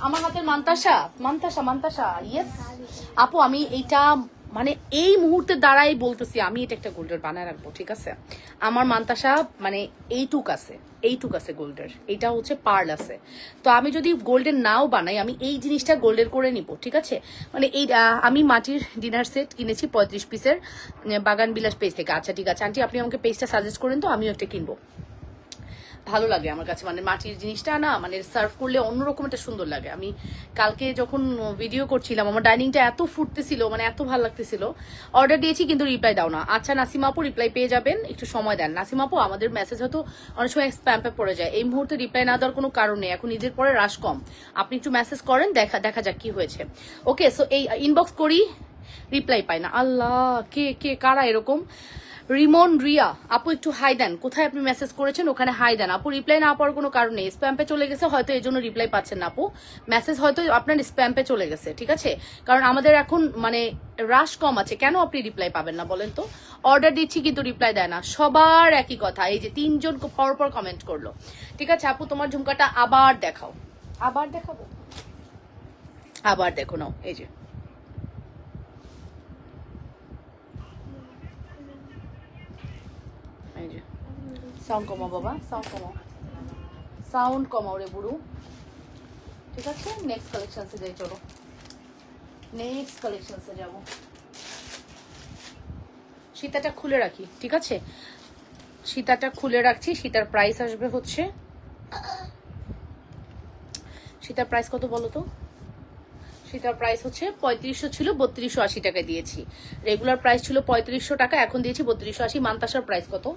Speaker 1: আমার হাতের মান্তাসা, মান্তাসা, মান্তাসা, ইয়েস আপু। আমি এইটা মানে এই মুহূর্তে দাঁড়াই বলতেছি, আমি এটা একটা গোল্ডের বানায় রাখবো। ঠিক আছে, আমার মান্তাসা মানে এইটুক আছে, এইটুক আছে গোল্ডের, এটা হচ্ছে পার্ল আছে। তো আমি যদি গোল্ডের নাও বানাই, আমি এই জিনিসটা গোল্ডের করে নিব। ঠিক আছে, মানে এই আমি মাটির ডিনার সেট কিনেছি 35 পিসের বাগান বিলাস পেজ থেকে। আচ্ছা ঠিক আছে আন্টি, আপনি আমাকে পেজটা সাজেস্ট করেন তো, আমিও একটা কিনবো। ভালো লাগে আমার কাছে, মানে মাটির জিনিসটা না, মানে সার্ভ করলে অন্যরকম একটা সুন্দর লাগে। আমি কালকে যখন ভিডিও করছিলাম, আমার ডাইনিংটা এত ফুটতেছিল, মানে এত ভালো লাগতেছিল। অর্ডার দিয়েছি কিন্তু রিপ্লাই দাও না। আচ্ছা নাসিমা আপু, রিপ্লাই পেয়ে যাবেন, একটু সময় দেন। নাসিমা আপু, আমাদের মেসেজ হয়তো অনেক সময় স্প্যামে পড়ে যায়, এই মুহূর্তে রিপ্লাই না দেওয়ার কোনো কারণ নেই, এখন ঈদের পরে রাশ কম। আপনি একটু মেসেজ করেন, দেখা যাক কি হয়েছে। ওকে, সো এই ইনবক্স করি, রিপ্লাই পাই না। আল্লাহ, কে কে কারা এরকম? রিমন রিয়া আপু, একটু হাই দেন, কোথায় আপনি মেসেজ করেছেন ওখানে হাই দেন আপু। রিপ্লাই না পাওয়ার কোনো কারণ নেই, স্প্যাম্পে চলে গেছে হয়তো, এই জন্য রিপ্লাই পাচ্ছেন না আপু। মেসেজ হয়তো আপনার স্প্যাম্পে চলে গেছে, ঠিক আছে, কারণ আমাদের এখন মানে রাশ কম আছে, কেন আপনি রিপ্লাই পাবেন না বলেন তো? অর্ডার দিচ্ছি কিন্তু রিপ্লাই দেয় না, সবার একই কথা। এই যে 3 জন পরপর কমেন্ট করলো। ঠিক আছে আপু, তোমার ঝুমকাটা আবার দেখাও, আবার দেখাবো, আবার দেখো নাও, এই যে সাউন্ড কমাও বাবা, সাউন্ড কমাও, সাউন্ড কমাও রে বুড়ু। ঠিক আছে, নেক্সট কালেকশনসে যাই, চলো নেক্সট কালেকশনসে যাব। সীতাটা খুলে রাখি, ঠিক আছে, সীতাটা খুলে রাখছি। সীতার প্রাইস আসবে হচ্ছে, সীতার প্রাইস কত বলো তো? সীতার প্রাইস হচ্ছে 3500 ছিল, 3280 টাকা দিয়েছি। রেগুলার প্রাইস ছিল 3500 টাকা, এখন দিয়েছি 3280। মান্তাসার প্রাইস কত?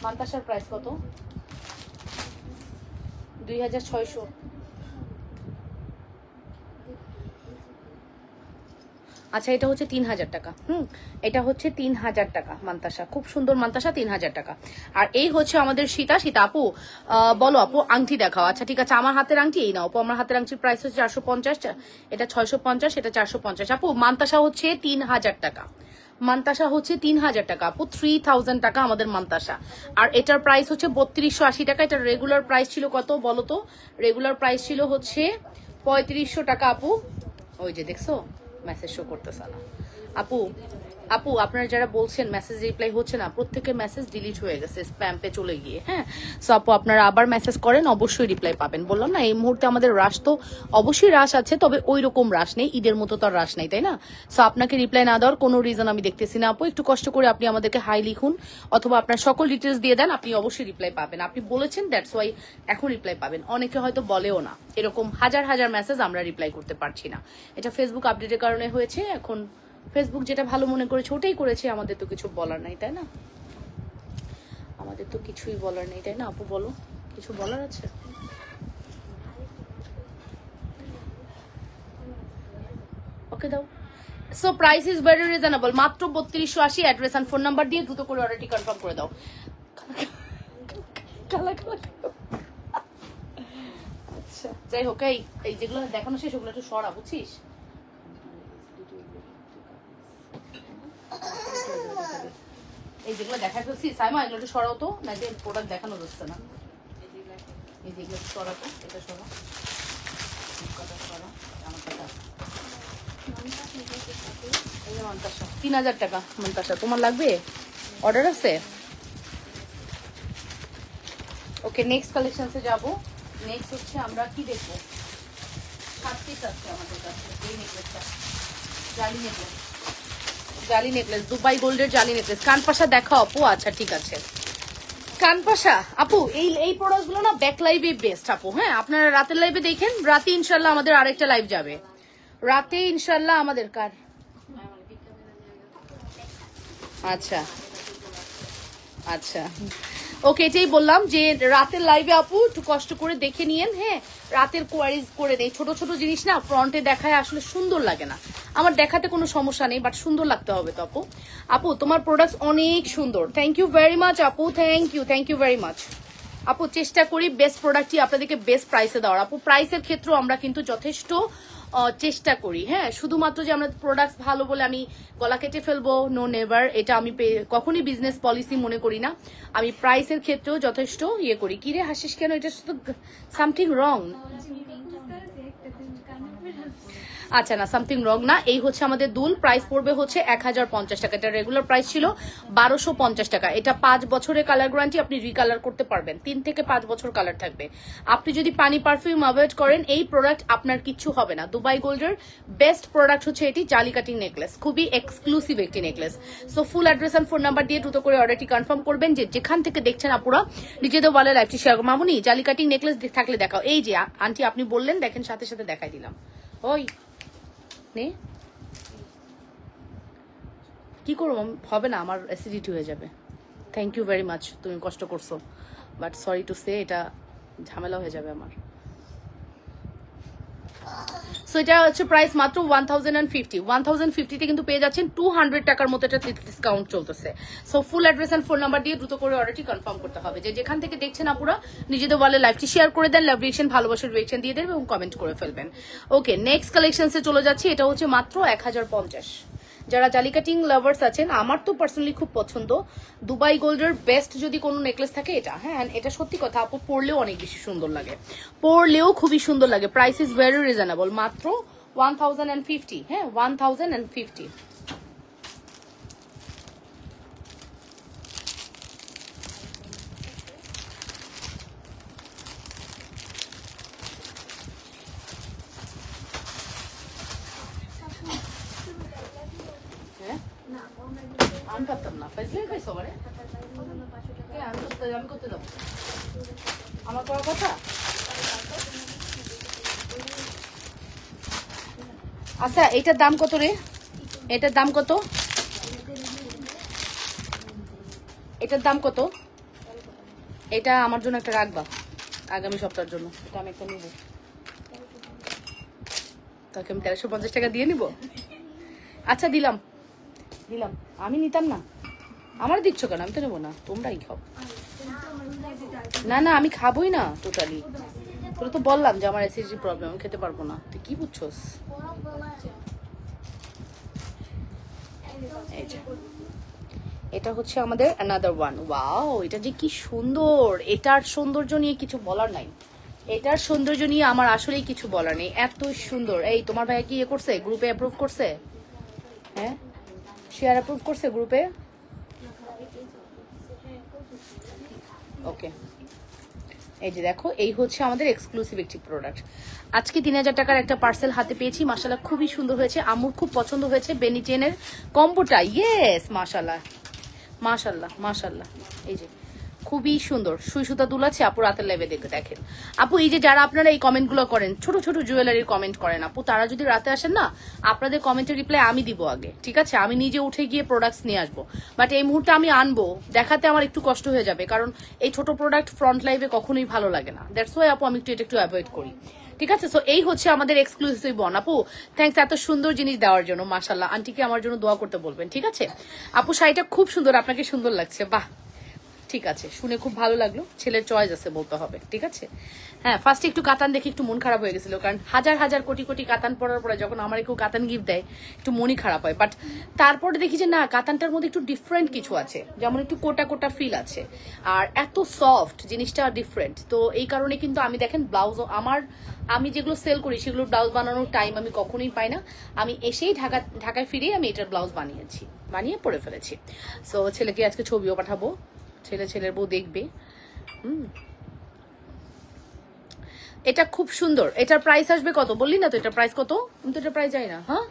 Speaker 1: মান্তাসার প্রাইস কত? 2600। আচ্ছা, এটা হচ্ছে 3000 টাকা। এটা হচ্ছে 3000 টাকা মান্তাসা, খুব সুন্দর মান্তাসা, 3000 টাকা। আর এই হচ্ছে আমাদের সীতা। সীতা আপু বলো আপু, আংটি দেখাও। আচ্ছা ঠিক আছে, আমার হাতের আংটি এই নাও আপু, আমার হাতের আংটির প্রাইস হচ্ছে 450, এটা 650, এটা 450 আপু। মান্তাসা হচ্ছে 3000 টাকা, মান্তাসা হচ্ছে 3000 টাকা আপু, 3000 টাকা আমাদের মান্তাসা। আর এটার প্রাইস হচ্ছে 3280 টাকা। এটার রেগুলার প্রাইস ছিল কত বলো তো? রেগুলার প্রাইস ছিল হচ্ছে 3500 টাকা আপু। ওই যে দেখছো, মেসেজ শো করতেছে না আপু। আপু আপনারা যারা বলছেন মেসেজ রিপ্লাই হচ্ছে না, প্রত্যেকের মেসেজ ডিলিট হয়ে গেছে স্প্যামে চলে গিয়ে। হ্যাঁ, সো আপু আপনারা আবার মেসেজ করেন, অবশ্যই রিপ্লাই পাবেন। বললাম না, এই মুহূর্তে আমাদের রাশ তো অবশ্যই রাশ আছে, তবে ওই রকম রাশ নেই, ঈদের মতো তো আর রাশ নেই, তাই না? সো আপনাকে রিপ্লাই না দেওয়ার কোনো রিজন আমি দেখতেছি না আপু। একটু কষ্ট করে আপনি আমাদেরকে হাই লিখুন, অথবা আপনার সকল ডিটেলস দিয়ে দেন, আপনি অবশ্যই রিপ্লাই পাবেন। আপনি বলেছেন, দ্যাটস ওয়াই এখন রিপ্লাই পাবেন। অনেকে হয়তো বলেও না, এরকম হাজার হাজার মেসেজ আমরা রিপ্লাই করতে পারছি না। এটা ফেসবুক আপডেটের কারণে হয়েছে। এখন ফেসবুক যেটা ভালো মনে করেছে ওটাই করেছে, আমাদের তো কিছু বলার নাই, তাই না? আমাদের তো কিছুই বলার নেই, তাই না আপু? বলো, কিছু বলার আছে? ওকে দাও। So price is very reasonable, মাত্র 3280। অ্যাড্রেস এন্ড ফোন নাম্বার দিয়ে দ্রুত করে অর্ডারটি কনফার্ম করে দাও। আচ্ছা যাই হোক, এই যেগুলো দেখানো শেষ ওগুলো একটু সরা, বুঝছিস? এই যেগুলো দেখা যাচ্ছে সাইমা, এগুলো একটু সরাও তো, না যে প্রোডাক্ট দেখানো যাচ্ছে না। এই যেগুলো সরাও তো, এটা সরা, এই যে মান্তাসা 3000 টাকা। মান্তাসা তোমার লাগবে? অর্ডার আছে? ওকে, নেক্সট কালেকশনসে যাব। নেক্সট হচ্ছে আমরা কি দেখবো, 7 পিস আছে আমাদের কাছে। এই নেকলেসটা জালি নেকলেস, জালি নেকলেস, দুবাই গোল্ডের জালি নেকলেস। কানপাশা দেখাও আপু। আচ্ছা ঠিক আছে, কানপাশা আপু এই প্রোডাক্ট গুলো না ব্যাক লাইভে বেস্ট আপু। হ্যাঁ, আপনারা রাতের লাইভে দেখেন, রাতে ইনশাল্লাহ আমাদের আরেকটা লাইভ যাবে, রাতে ইনশাল্লাহ আমাদের কার। আচ্ছা আচ্ছা, ওকে, এটাই বললাম যে রাতের লাইভে আপু একটু কষ্ট করে দেখে নিয়েন। হ্যাঁ, রাতের কোয়ারিজ করে নেই, ছোট ছোট জিনিস না ফ্রন্টে দেখায় আসলে সুন্দর লাগে না। আমার দেখাতে কোনো সমস্যা নেই, বাট সুন্দর লাগতে হবে তো আপু। আপু তোমার প্রোডাক্টস অনেক সুন্দর, থ্যাংক ইউ ভেরি মাচ আপু, থ্যাংক ইউ ভেরি মাচ আপু। চেষ্টা করি বেস্ট প্রোডাক্টই আপনাদেরকে বেস্ট প্রাইসে দেওয়ার আপু। প্রাইসের ক্ষেত্রেও আমরা কিন্তু যথেষ্ট চেষ্টা করি। হ্যাঁ, শুধুমাত্র যে আমরা প্রোডাক্টস ভালো বলে আমি গলা কেটে ফেলবো, নো নেভার, এটা আমি কখনই বিজনেস পলিসি মনে করি না। আমি প্রাইসের ক্ষেত্রেও যথেষ্ট ইয়ে করি। কিরে হাসিস কেন? এটা শুধু সামথিং রং। আচ্ছা না, সামথিং রং না। এই হচ্ছে আমাদের দুল, প্রাইস পড়বে হচ্ছে 1050 টাকা। এটা রেগুলার প্রাইস ছিল 1250 টাকা। এটা 5 বছরের কালার গ্যারান্টি, আপনি রিকালার করতে পারবেন, 3 থেকে 5 বছর কালার থাকবে। আপনি যদি পানি পারফিউম অ্যাভয়েড করেন, এই প্রোডাক্ট আপনার কিচ্ছু হবে না। দুবাই গোল্ডের বেস্ট প্রোডাক্ট হচ্ছে এটি, জালি কাটিং নেকলেস, খুবই এক্সক্লুসিভ একটি necklace. So full address and phone number দিয়ে দ্রুত করে অর্ডারটি কনফার্ম করবেন। যে যেখান থেকে দেখছেন আপুরা নিজেদের ওয়ালে লাইভটি শেয়ার করুন। মামুনি জালি কাটিং নেকলেস থাকলে দেখাও। এই যে আন্টি আপনি বললেন, দেখেন সাথে সাথে দেখাই দিলাম। ওই কি করবো, হবে না, আমার অ্যাসিডিটি হয়ে যাবে। থ্যাংক ইউ ভেরি মাচ, তুমি কষ্ট করছো, বাট সরি টু সে এটা ঝামেলা হয়ে যাবে আমার। সো এটা হচ্ছে প্রাইস মাত্র 1050। 1050 তে কিন্তু পেয়ে যাচ্ছেন 200 টাকার মতো এটা ডিসকাউন্ট চলতেছে। So full address and phone number দিয়ে দ্রুত করে অর্ডারটি কনফার্ম করতে হবে। যে যেখান থেকে দেখছেন আপুরা নিজেদের ওয়ালে লাইভটি শেয়ার করে দেন, লাভ রিয়েকশন, ভালোবাসার রিয়েকশন দিয়ে দেবেন এবং কমেন্ট করে ফেলবেন। ওকে, নেক্সট কালেকশনসে চলে যাচ্ছি। এটা হচ্ছে মাত্র 1050। যারা জালি কাটিং লাভার্স আছেন, আমার তো পার্সোনালি খুব পছন্দ দুবাই গোল্ডের বেস্ট যদি কোনো নেকলেস থাকে এটা। হ্যাঁ, এটা সত্যি কথা আপু, পরলেও অনেক বেশি সুন্দর লাগে, পরলেও খুবই সুন্দর লাগে। প্রাইস ইজ ভেরি রিজনেবল, মাত্র 1050। হ্যাঁ, 1050। আমি পারতাম না, পাইছিলে পাইছো মানে আমি করতে যাবো, আমার করার কথা। আচ্ছা, এটার দাম কত রে? এটার দাম কত? এটার দাম কত? এটা আমার জন্য একটা রাখবা আগামী সপ্তাহের জন্য। এটা আমি একটা নিব, তাকে আমি 1350 টাকা দিয়ে নিব। আচ্ছা দিলাম, আমি নিতাম না। আমার দিচ্ছ কেন? আমি তো নেবো না, তোমরাই খাও। না না, আমি খাবোই না টোটালি। তোরা তো বললাম যে আমার অ্যাসিডিটি প্রবলেম, আমি খেতে পারবো না। তুই কি বুঝছস? এটা হচ্ছে আমাদের অ্যানাদার ওয়ান। ওয়াও, এটা যে কি সুন্দর! এটার সৌন্দর্য নিয়ে কিছু বলার নাই, এটার সৌন্দর্য নিয়ে আমার আসলেই কিছু বলার নেই, এত সুন্দর। এই তোমার ভাই কি ইয়ে করছে, গ্রুপে অ্যাপ্রুভ করছে? হ্যাঁ, শেয়ার অ্যাপ্রুভ করছে গ্রুপে? ওকে, এই যে দেখো, এই হচ্ছে আমাদের এক্সক্লুসিভ একটি প্রোডাক্ট। আজকে 3000 টাকার একটা পার্সেল হাতে পেয়েছি, মাশাআল্লাহ খুবই সুন্দর হয়েছে, আম্মুর খুব পছন্দ হয়েছে। বেনিচেনের কম্বোটা, ইয়েস, মাশাআল্লাহ মাশাআল্লাহ মাশাআল্লাহ। এই যে খুবই সুন্দর সুই সুতা দুল আছে আপু, রাতের লাইভে দেখেন আপু। এই যে যারা আপনারা এই কমেন্টগুলো করেন, ছোট ছোট জুয়েলারির কমেন্ট করেন আপু, তারা যদি রাতে আসেন না, আপনাদের কমেন্টের রিপ্লাই আমি দিব আগে, ঠিক আছে? আমি নিজে উঠে গিয়ে প্রোডাক্টস নিয়ে আসবো, বাট এই মুহূর্তে আমি আনবো, দেখাতে আমার একটু কষ্ট হয়ে যাবে, কারণ এই ছোট প্রোডাক্ট ফ্রন্ট লাইভে কখনোই ভালো লাগে না। দ্যাটস ওয়াই আপু আমি একটু অ্যাভয়েড করি, ঠিক আছে? সো এই হচ্ছে আমাদের এক্সক্লুসিভ বন আপু। থ্যাংকস এত সুন্দর জিনিস দেওয়ার জন্য, মাশাআল্লাহ। আন্টিকে আমার জন্য দোয়া করতে বলবেন, ঠিক আছে? আপু শাড়িটা খুব সুন্দর, আপনাকে সুন্দর লাগছে, বাহ, ঠিক আছে, শুনে খুব ভালো লাগলো। ছেলের চয়েস আছে বলতে হবে, ঠিক আছে? হ্যাঁ, ফার্স্টে একটু কাতান দেখে একটু মন খারাপ হয়ে গেছিল, কারণ হাজার হাজার কোটি কোটি কাতান পরার পরে যখন আমার একটু কাতান গিফট দেয় একটু মনই খারাপ হয়। বাট তারপরে দেখি যে না, কাতানটার মধ্যে একটু ডিফারেন্ট কিছু আছে, যেমন একটু কোটা কোটা ফিল আছে, আর এত সফট, জিনিসটা ডিফারেন্ট। তো এই কারণে কিন্তু আমি দেখেন ব্লাউজও আমি যেগুলো সেল করি সেগুলো ব্লাউজ বানানোর টাইম আমি কখনোই পাই না। আমি এসেই ঢাকায় ফিরেই আমি এটার ব্লাউজ বানিয়ে পরে ফেলেছি। সো ছেলেকে আজকে ছবিও পাঠাবো, ছেলের বউ দেখবে। এটা খুব সুন্দর। এটার প্রাইস আসবে কত বললি না তো? এটার প্রাইস কত? আমি তো এটার প্রাইস জানি না। হ্যাঁ,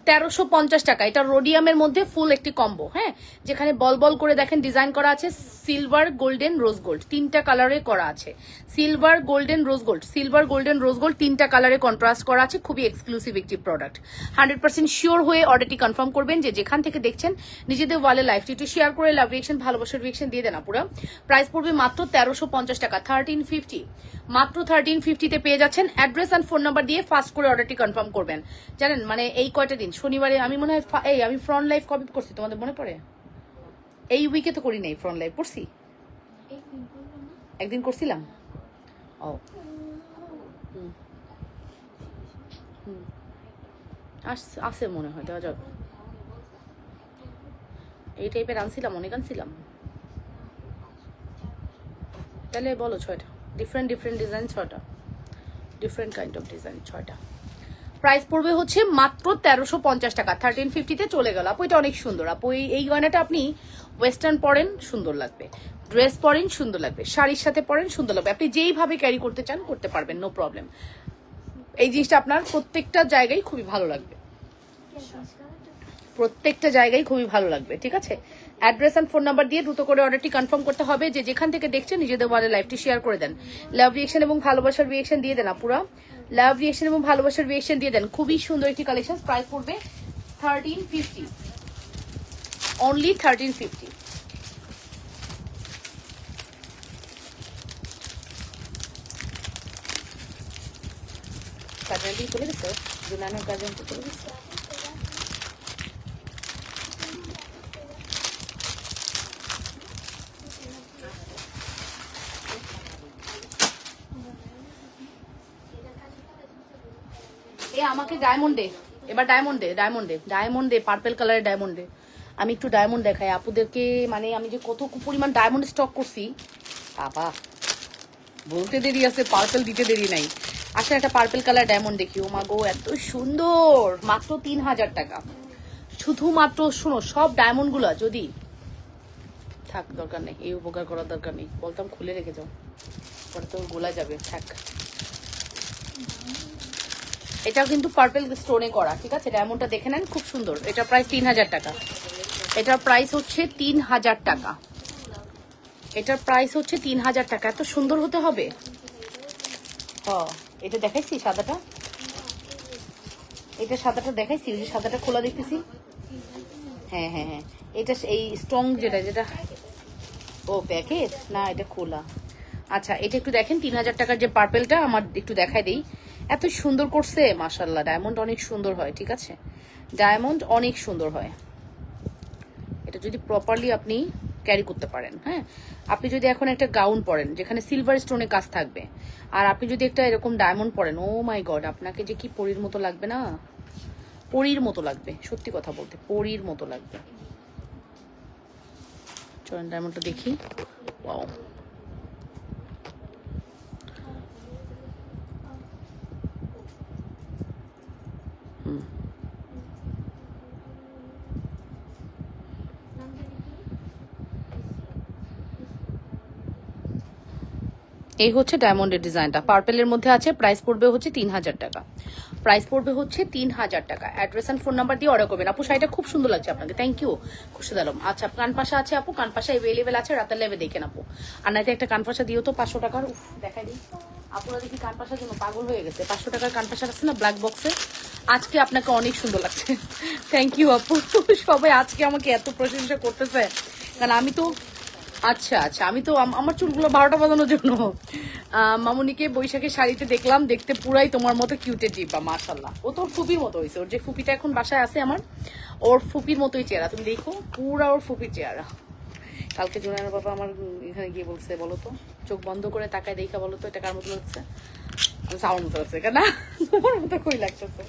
Speaker 1: 1350 টাকা। এটা রোডিয়ামের মধ্যে ফুল একটি কম্বো। হ্যাঁ, যেখানে বল বল করে দেখেন ডিজাইন করা আছে, সিলভার গোল্ডেন রোজ গোল্ড, 3টা কালারে করা আছে। Silver golden rose gold, silver golden rose gold 3টা কালারে কন্ট্রাস্ট করা আছে। খুবই এক্সক্লুসিভ একটি প্রোডাক্ট। 100% শিওর হয়ে অর্ডারটি কনফার্ম করবেন। যে যেখান থেকে দেখছেন নিজেদের ওয়ালে লাইভটি একটু শেয়ার করে লাভ রিয়েকশন, ভালোবাসার রিয়েকশন দিয়ে দেন পুরো। প্রাইস পড়বে মাত্র 1350 টাকা, 1350, মাত্র 1350 পেয়ে যাচ্ছেন। অ্যাড্রেস এন্ড ফোন নাম্বার দিয়ে ফাস্ট করে অর্ডারটি কনফার্ম করবেন। জানেন মানে এই কয়টা দিন শনিবারে আমি মনে হয় আমি ফ্রন্ট লাইভ কবে করছি তোমাদের মনে পড়ে? এই উইকে তো করি নাই ফ্রন্ট লাইভ, করছি একদিন করছিলাম। ও আছে মনে হয়, দেওয়া যাবে। এই টাইপের আনছিলাম, অনেক আনছিলাম। তাহলে বলো 6টা ডিফারেন্ট ডিজাইন, 6টা ডিফারেন্ট কাইন্ড অফ ডিজাইন, 6টা। প্রাইস পড়বে হচ্ছে মাত্র 1350 টাকা, 1350 চলে গেল। আপু এটা অনেক সুন্দর আপু। এই গয়নাটা আপনি ওয়েস্টার্ন পরেন সুন্দর লাগবে, ড্রেস পরেন সুন্দর লাগবে, শাড়ির সাথে পরেন সুন্দর লাগবে। আপনি যেইভাবে ক্যারি করতে চান করতে পারবেন, নো প্রবলেম। এই জিনিসটা আপনার প্রত্যেকটা জায়গায় খুবই ভালো লাগবে, প্রত্যেকটা জায়গায় খুবই ভালো লাগবে। ঠিক আছে, অ্যাড্রেস এন্ড ফোন নাম্বার দিয়ে দ্রুত করে অর্ডারটি কনফার্ম করতে হবে। যে যেখান থেকে দেখছেন নিজেদের ওয়ালে লাইভটি শেয়ার করে দেন, লাভ রিয়েকশন এবং ভালোবাসার রিয়েকশন দিয়ে দেন। পুরা লাভ রিয়েকশন এবং ভালোবাসার রিয়েকশন দিয়ে দেন। খুবই সুন্দর একটি কালেকশন। প্রাইস পড়বে 1350, অনলি 1350। কাজের দিয়ে চলে গেছে, জুনানের কাজের চলে গেছে। আমাকে ডায়মন্ডে, এবার ডায়মন্ডে পার্পল কালারের ডায়মন্ডে। আমি একটু ডায়মন্ড দেখাই আপুদেরকে। মানে আমি যে কত পরিমাণ ডায়মন্ড স্টক করছি বাবা, বলতে দেরি আছে, পার্পল দিতে দেরি নাই। আসলে একটা পার্পল কালার ডায়মন্ড দেখি। ও মা গো, এত সুন্দর, মাত্র 3000 টাকা। শুধুমাত্র শুনো, সব ডায়মন্ড গুলা যদি থাক, দরকার নেই, এই উপকার করার দরকার নেই। বলতাম খুলে রেখে যাও, পরে তো গোলা যাবে। থাক, এটাও কিন্তু পার্পল স্টোনে করা। ঠিক আছে, ডায়মন্ডটা দেখে নেন, খুব সুন্দর। এটা প্রাইস 3000 টাকা। এটার প্রাইস হচ্ছে 3000 টাকা। এটার প্রাইস হচ্ছে 3000 টাকা। এত সুন্দর হতে হবে। হ্যাঁ, এটা দেখাইছি সাদাটা, এটা সাদাটা দেখাইছি, ওই যে সাদাটা খোলা দেখতেছি। হ্যাঁ হ্যাঁ হ্যাঁ, এটা এই স্ট্রং যেটা ও প্যাকেট না, এটা খোলা। আচ্ছা, এটা একটু দেখেন 3000 টাকার যে পার্পেলটা, আমার একটু দেখাই দেই। এত সুন্দর করছে মাশাআল্লাহ। ডায়মন্ড অনেক সুন্দর হয়। ঠিক আছে, ডায়মন্ড অনেক সুন্দর হয়। এটা যদি প্রপারলি আপনি ক্যারি করতে পারেন। হ্যাঁ, আপনি যদি এখন একটা গাউন পরেন যেখানে সিলভার স্টোনে কাজ থাকবে, আর আপনি যদি একটা এরকম ডায়মন্ড পরেন, ও মাই গড, আপনাকে যে কি পরীর মতো লাগবে না, পরীর মতো লাগবে। সত্যি কথা বলতে পরীর মতো লাগবে। চলেন ডায়মন্ডটা দেখি। ওয়াও, এই হচ্ছে ডায়মন্ডের ডিজাইনটা, পার্পেলের মধ্যে আছে। প্রাইস পড়বে হচ্ছে 3000 টাকা। প্রাইস পড়বে হচ্ছে 3000 টাকা। অ্যাড্রেস এন্ড ফোন নাম্বার দিয়ে অর্ডার করবেন। আপু শাড়িটা খুব সুন্দর লাগছে আপনাকে, থ্যাংক ইউ খুশি আলম। আচ্ছা, কানপাশা আছে আপু, কানপাশা এভেলেবেল আছে, রাতের লেভে দেখেন আপু। আর নাইতে একটা কানপাশা দিও তো 500 টাকার। দেখাই দিই আপুরা, দেখি কানপাশার জন্য পাগল হয়ে গেছে। 500 টাকার কানপাশা আছে না ব্ল্যাক বক্সে, আজকে আপনাকে অনেক সুন্দর লাগছে। থ্যাংক ইউ আপু, সবাই আজকে আমাকে এত প্রশংসা করতেছে, কারণ আমি তো আচ্ছা আচ্ছা, আমি তো আমার চুলগুলো 12টা বাজানোর জন্য মামুনিকে বৈশাখের শাড়িতে দেখলাম, দেখতে পুরাই তোমার মতো কিউটে টিপা, মাশাল্লাহ। ও তো ওর ফুপির মতো হয়েছে। ওর যে ফুপিটা এখন বাসায় আছে আমার, ওর ফুপির মতোই চেহারা। তুমি দেখো, পুরা ওর ফুপির চেহারা। কালকে জোনায়ের বাবা আমার এখানে গিয়ে বলছে, বলো তো, চোখ বন্ধ করে তাকায় দেখা বলো তো এটা কার মতো লাগছে। আমি সাউন্ড মতো লাগছে, কেন তোমার মতো কই লাগতেছে।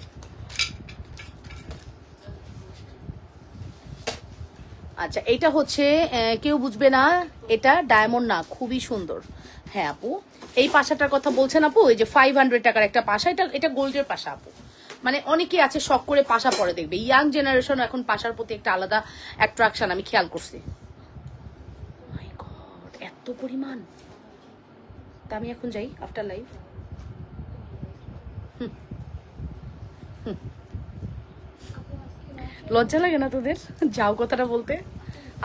Speaker 1: আচ্ছা, এটা হচ্ছে কেউ বুঝবে না, এটা ডায়মন্ড না, খুবই সুন্দর। হ্যাঁ আপু, এই পাশাটার কথা বলছেন আপু, এই যে 500 টাকার একটা পাশা, এটা গোল্ডের পাশা আপু। মানে অনেকে আছে শখ করে পাশা পরে দেখবে, ইয়াং জেনারেশন এখন পাশার প্রতি একটা আলাদা অ্যাট্রাকশন আমি খেয়াল করছি। মাই গড, এত পরিমাণ। তা আমি এখন যাই আফটার লাইভ। লজ্জা লাগে না তোদের যাও কথাটা বলতে?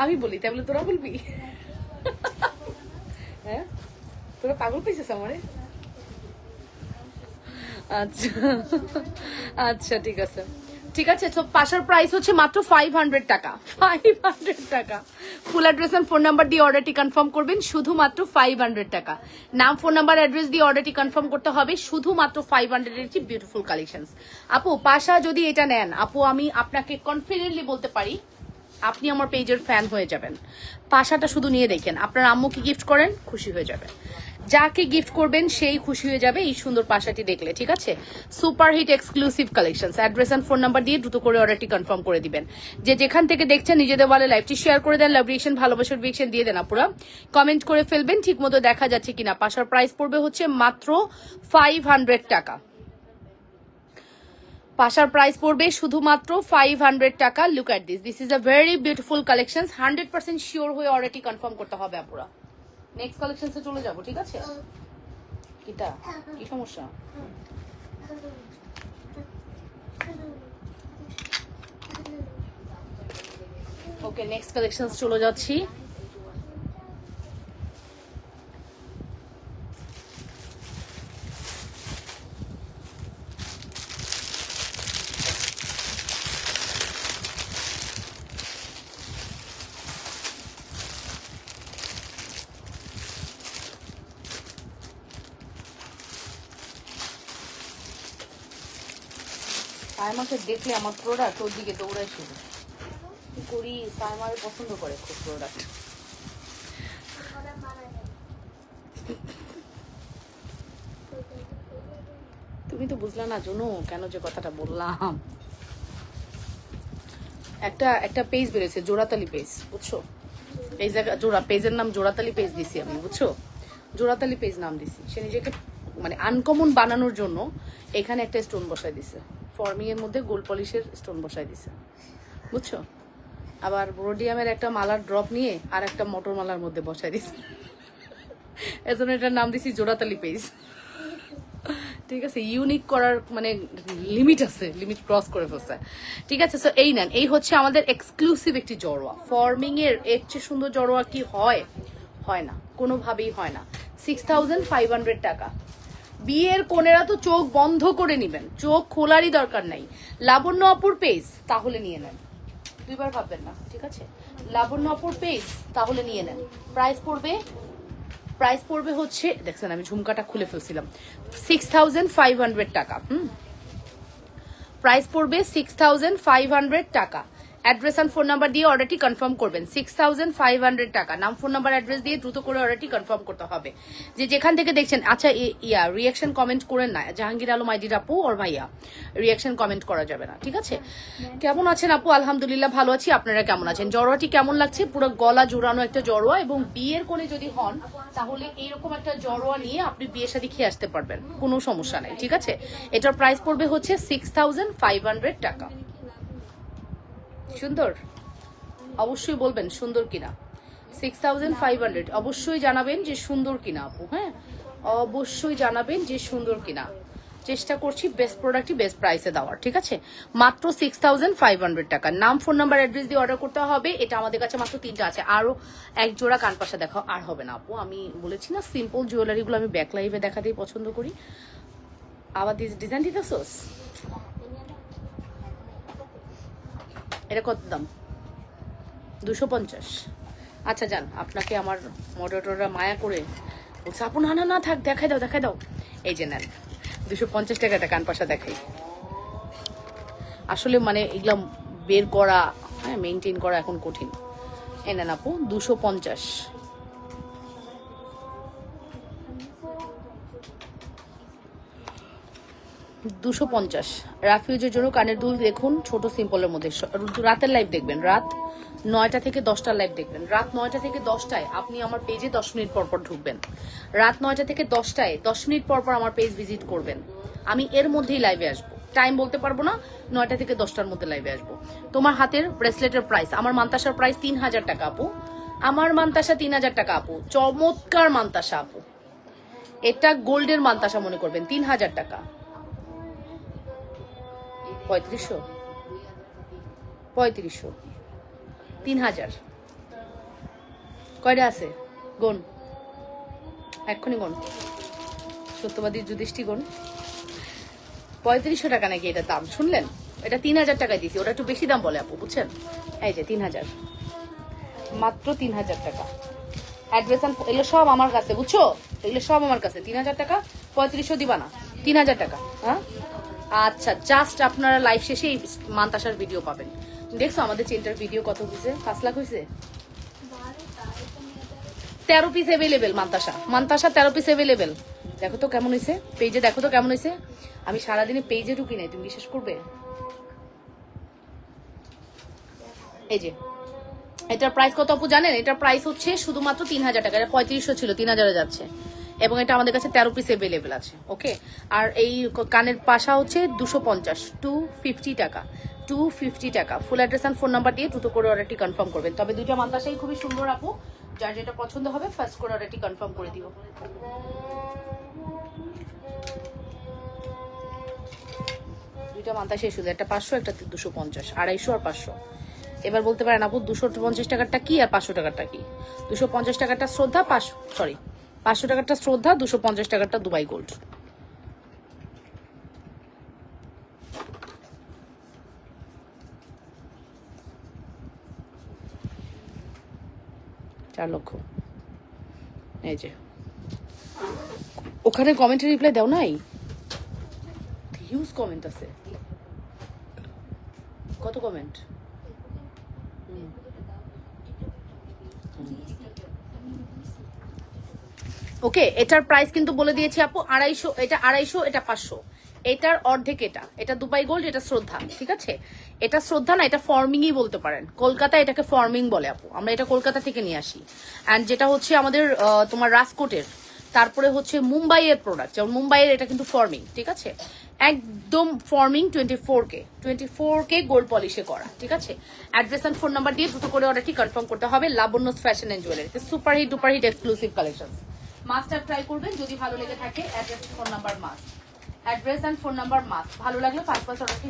Speaker 1: আমি বলি তাই বলে তোরা বলবি? হ্যাঁ, তোরা পাগল পেয়েছিস আমারে? আচ্ছা আচ্ছা, ঠিক আছে ঠিক আছে। তো পাশার প্রাইস হচ্ছে মাত্র 500 টাকা, 500 টাকা। Full address and phone number দিয়ে অর্ডারটি কনফার্ম করবেন, শুধুমাত্র 500 টাকা। নাম, ফোন নাম্বার, অ্যাড্রেস দিয়ে অর্ডারটি কনফার্ম করতে হবে, শুধুমাত্র 500 এর বিউটিফুল কালেকশনস। আপু পাশা যদি এটা নেন, আপু আমি আপনাকে কনফিডেন্টলি বলতে পারি আপনি আমার পেজের ফ্যান হয়ে যাবেন। পাশাটা শুধু নিয়ে দেখেন, আপনার আম্মুকে গিফট করেন, খুশি হয়ে যাবে। যাকে গিফট করবেন সেই খুশি হয়ে যাবে এই সুন্দর পাশাটি দেখলে, ঠিক আছে? Super hit exclusive collection. Address and phone number দিয়ে দ্রুত করে অর্ডারটি কনফার্ম করে দিবেন। যে যেখান থেকে দেখছেন নিজেদের বলে লাইভটি শেয়ার করে দেন, লাভ রিয়েকশন, ভালোবাসার রিয়েকশন দিয়ে দেন, আপুরা কমেন্ট করে ফেলবেন ঠিক মতো দেখা যাচ্ছে কিনা। পাশার প্রাইস পড়বে হচ্ছে মাত্র 500 টাকা। পাশার প্রাইস পড়বে শুধুমাত্র 500 টাকা। Look at this, this is a very beautiful collection. 100% sure হয়ে অর্ডারটি কনফার্ম করতে হবে আপুরা। নেক্সট কালেকশনসে চলে যাব, ঠিক আছে? কিটা কি সমস্যা? ওকে, নেক্সট কালেকশনস চলে যাচ্ছি। সাইমাকে দেখলে আমার প্রোডাক্ট ওর দিকে দৌড়ায় শুধু। কি করি, সাইমারে পছন্দ করে খুব প্রোডাক্ট। তুমি তো বুঝলা না জুনু কেন যে কথাটা বললাম। একটা পেজ বেরোছে, জোড়াতালি পেজ, বুঝছো? এই জায়গা জোড়া পেজের নাম জোড়াতালি পেজ দিছি আমি, বুঝছো? জোড়াতালি পেজ নাম দিছি। সে নিজেকে মানে আনকমন বানানোর জন্য এখানে একটা স্টোন বসাই দিছে, ফর্মিং এর মধ্যে গোল্ড পলিশের স্টোন বসাই দিছে, বুঝছো? আবার রোডিয়ামের একটা মালার ড্রপ নিয়ে আর একটা মোটর মালার মধ্যে বসাই দিছে, এজন্য এটার নাম দিছি জোড়াতালি পেজ। ঠিক আছে, ইউনিক করার মানে লিমিট আছে, লিমিট ক্রস করে ফেলছে। ঠিক আছে, সো এই নেন, এই হচ্ছে আমাদের এক্সক্লুসিভ একটি জড়োয়া। ফর্মিং এর এর চেয়ে সুন্দর জড়োয়া কি হয়? হয় না, কোনোভাবেই হয় না। 6500 টাকা। বিয়ের কোনেরা তো চোখ বন্ধ করে নিবেন, চোখ খোলারই দরকার নাই। লাবণ্য অপুর পেজ তাহলে নিয়ে নেন, দুইবার ভাববেন না, ঠিক আছে? লাবণ্য অপুর পেজ তাহলে নিয়ে নেন। প্রাইস পড়বে হচ্ছে, দেখছেন আমি ঝুমকাটা খুলে ফেলছিলাম, 6500 টাকা। প্রাইস পড়বে 6500 টাকা। অ্যাড্রেস এন্ড ফোন নাম্বার দিয়ে অর্ডারটি কনফার্ম করবেন। 6500 টাকা। নাম, ফোন নাম্বার, অ্যাড্রেস দিয়ে দ্রুত করে অর্ডারটি কনফার্ম করতে হবে। যে যেখান থেকে দেখছেন। আচ্ছা রিয়াকশন কমেন্ট করেন না, জাহাঙ্গীর আলম আইডির আপু ওর ভাইয়া, রিয়াকশন কমেন্ট করা যাবে না, ঠিক আছে? কেমন আছেন আপু? আলহামদুলিল্লাহ ভালো আছি, আপনারা কেমন আছেন? জড়োয়াটি কেমন লাগছে? পুরো গলা জোড়ানো একটা জড়োয়া, এবং বিয়ের কোণে যদি হন তাহলে এইরকম একটা জড়োয়া নিয়ে আপনি বিয়ে শাদী খেয়ে আসতে পারবেন, কোনো সমস্যা নাই, ঠিক আছে? এটার প্রাইস পড়বে হচ্ছে 6500 টাকা। সুন্দর? অবশ্যই বলবেন সুন্দর কিনা। 6500, অবশ্যই জানাবেন যে সুন্দর কিনা আপু। হ্যাঁ, অবশ্যই জানাবেন যে সুন্দর কিনা। চেষ্টা করছি বেস্ট প্রোডাক্টই বেস্ট প্রাইসে দেওয়ার, ঠিক আছে? মাত্র 6500 টাকা। নাম, ফোন নাম্বার, অ্যাড্রেস দিয়ে অর্ডার করতে হবে। এটা আমাদের কাছে মাত্র 3টা আছে, আরো এক জোড়া কানপাশা দেখাও, আর হবে না আপু। আমি বলেছি না সিম্পল জুয়েলারিগুলো আমি ব্যাক লাইভে দেখাতেই পছন্দ করি। আবার ডিজাইন দিতেছোস, এটা কত দাম? 250। আচ্ছা যান, আপনাকে আমার মডারেটররা মায়া করে বলছে আপু না না না থাক, দেখাই দাও। এই যে নেন, 250 টাকা একটা কানপাশা দেখাই। আসলে মানে এগুলা বের করা, হ্যাঁ, মেনটেন করা এখন কঠিন। এই নেন আপু, 250। রাফিউজের জন্য কানের দুল দেখুন, ছোট সিম্পলের মধ্যে। রাতের লাইভ দেখবেন, রাত 9টা থেকে 10টার লাইভ দেখবেন। রাত 9টা থেকে 10টায় আপনি আমার পেজে 10 মিনিট পর ঢুকবেন। রাত 9টা থেকে 10টায় 10 মিনিট পর আমার পেজ ভিজিট করবেন। আমি এর মধ্যেই লাইভে আসবো, টাইম বলতে পারবো না, 9টা থেকে 10টার মধ্যে লাইভে আসবো। তোমার হাতের ব্রেসলেটের প্রাইস, আমার মান্তাসার প্রাইস 3000 টাকা আপু। আমার মান্তাসা 3000 টাকা আপু। চমৎকার মান্তাসা আপু, এটা গোল্ডের মান্তাসা মনে করবেন, 3000 টাকা। 3500 3500 3000 কয়টা আছে গুণ এক্ষুনি গুণ সত্যবাদী যুধিষ্ঠি গুণ 3500 টাকা নাকি এটা দাম শুনলেন এটা 3000 টাকায় দিছি ওটা একটু বেশি দাম বলে আপু বুঝছেন এই যে 3000 মাত্র 3000 টাকা অ্যাড্রেস এগুলো সব আমার কাছে বুঝছো এগুলো সব আমার কাছে 3000 টাকা 3500 দিবা না 3000 টাকা হ্যাঁ আচ্ছা জাস্ট আপনারা লাইভ শেষে এই মান্তাসার ভিডিও পাবেন দেখছো আমাদের চেনটার ভিডিও কত হয়েছে 5 লাখ হয়েছে 13 piece available mantasha 13 piece available দেখো তো কেমন হয়েছে পেজে দেখো তো কেমন হয়েছে আমি সারাদিনে পেজে ঢুকি নাই তুমি বিশ্বাস করবে এই যে এটার প্রাইস কত আপু জানেন এটার প্রাইস হচ্ছে শুধুমাত্র 3000 টাকা এটা 3500 ছিল 3000 যাচ্ছে এবং এটা আমাদের কাছে 13 পিস অ্যাভেলেবেল আছে ওকে আর এই কানের পাশা হচ্ছে 250 250 টাকা 250 টাকা full address and phone number দিয়ে দ্রুত করে অর্ডারটি কনফার্ম করবেন তবে দুইটা মান্তাসাই খুবই সুন্দর আপু যার যেটা পছন্দ হবে ফার্স্ট করে অর্ডারটি কনফার্ম করে দিও দুইটা মান্তাসাই শুধু একটা 500 একটা 250 250 আর 500 এবার বলতে পারেন আপু 250 টাকারটা কি আর 500 টাকারটা কি 250 টাকারটা শ্রদ্ধা 500 টাকারটা শ্রদ্ধা 250 টাকারটা দুবাই গোল্ড লক্ষ এই যে ওখানে কমেন্টে রিপ্লাই দাও নাই হিউজ কমেন্ট আছে কত কমেন্ট ওকে এটার প্রাইস কিন্তু বলে দিয়েছি আপু 250 এটা 250 এটা 500 এটার অর্ধেক এটা দুবাই গোল্ড এটা শ্রদ্ধা ঠিক আছে এটা শ্রদ্ধা না এটা ফর্মিংই বলতে পারেন কলকাতা এটাকে ফর্মিং বলে আপু আমরা এটা কলকাতা থেকে নিয়ে আসি এন্ড যেটা হচ্ছে আমাদের তোমার রাজকোটের তারপরে হচ্ছে মুম্বাইয়ের প্রোডাক্ট যেমন মুম্বাইয়ের এটা কিন্তু ফর্মিং ঠিক আছে একদম ফর্মিং 24K গোল্ড পলিশে করা ঠিক আছে অ্যাড্রেস এন্ড ফোন নাম্বার দিয়ে দ্রুত করে অর্ডারটি কনফার্ম করতে হবে Labonya fashion and jewellery super hit exclusive collection must try করবেন যদি ভালো লেগে থাকে অ্যাড্রেস ফোন নাম্বার মাস্ট ভালো লাগলে 5 পাঁচ অর্ডারটি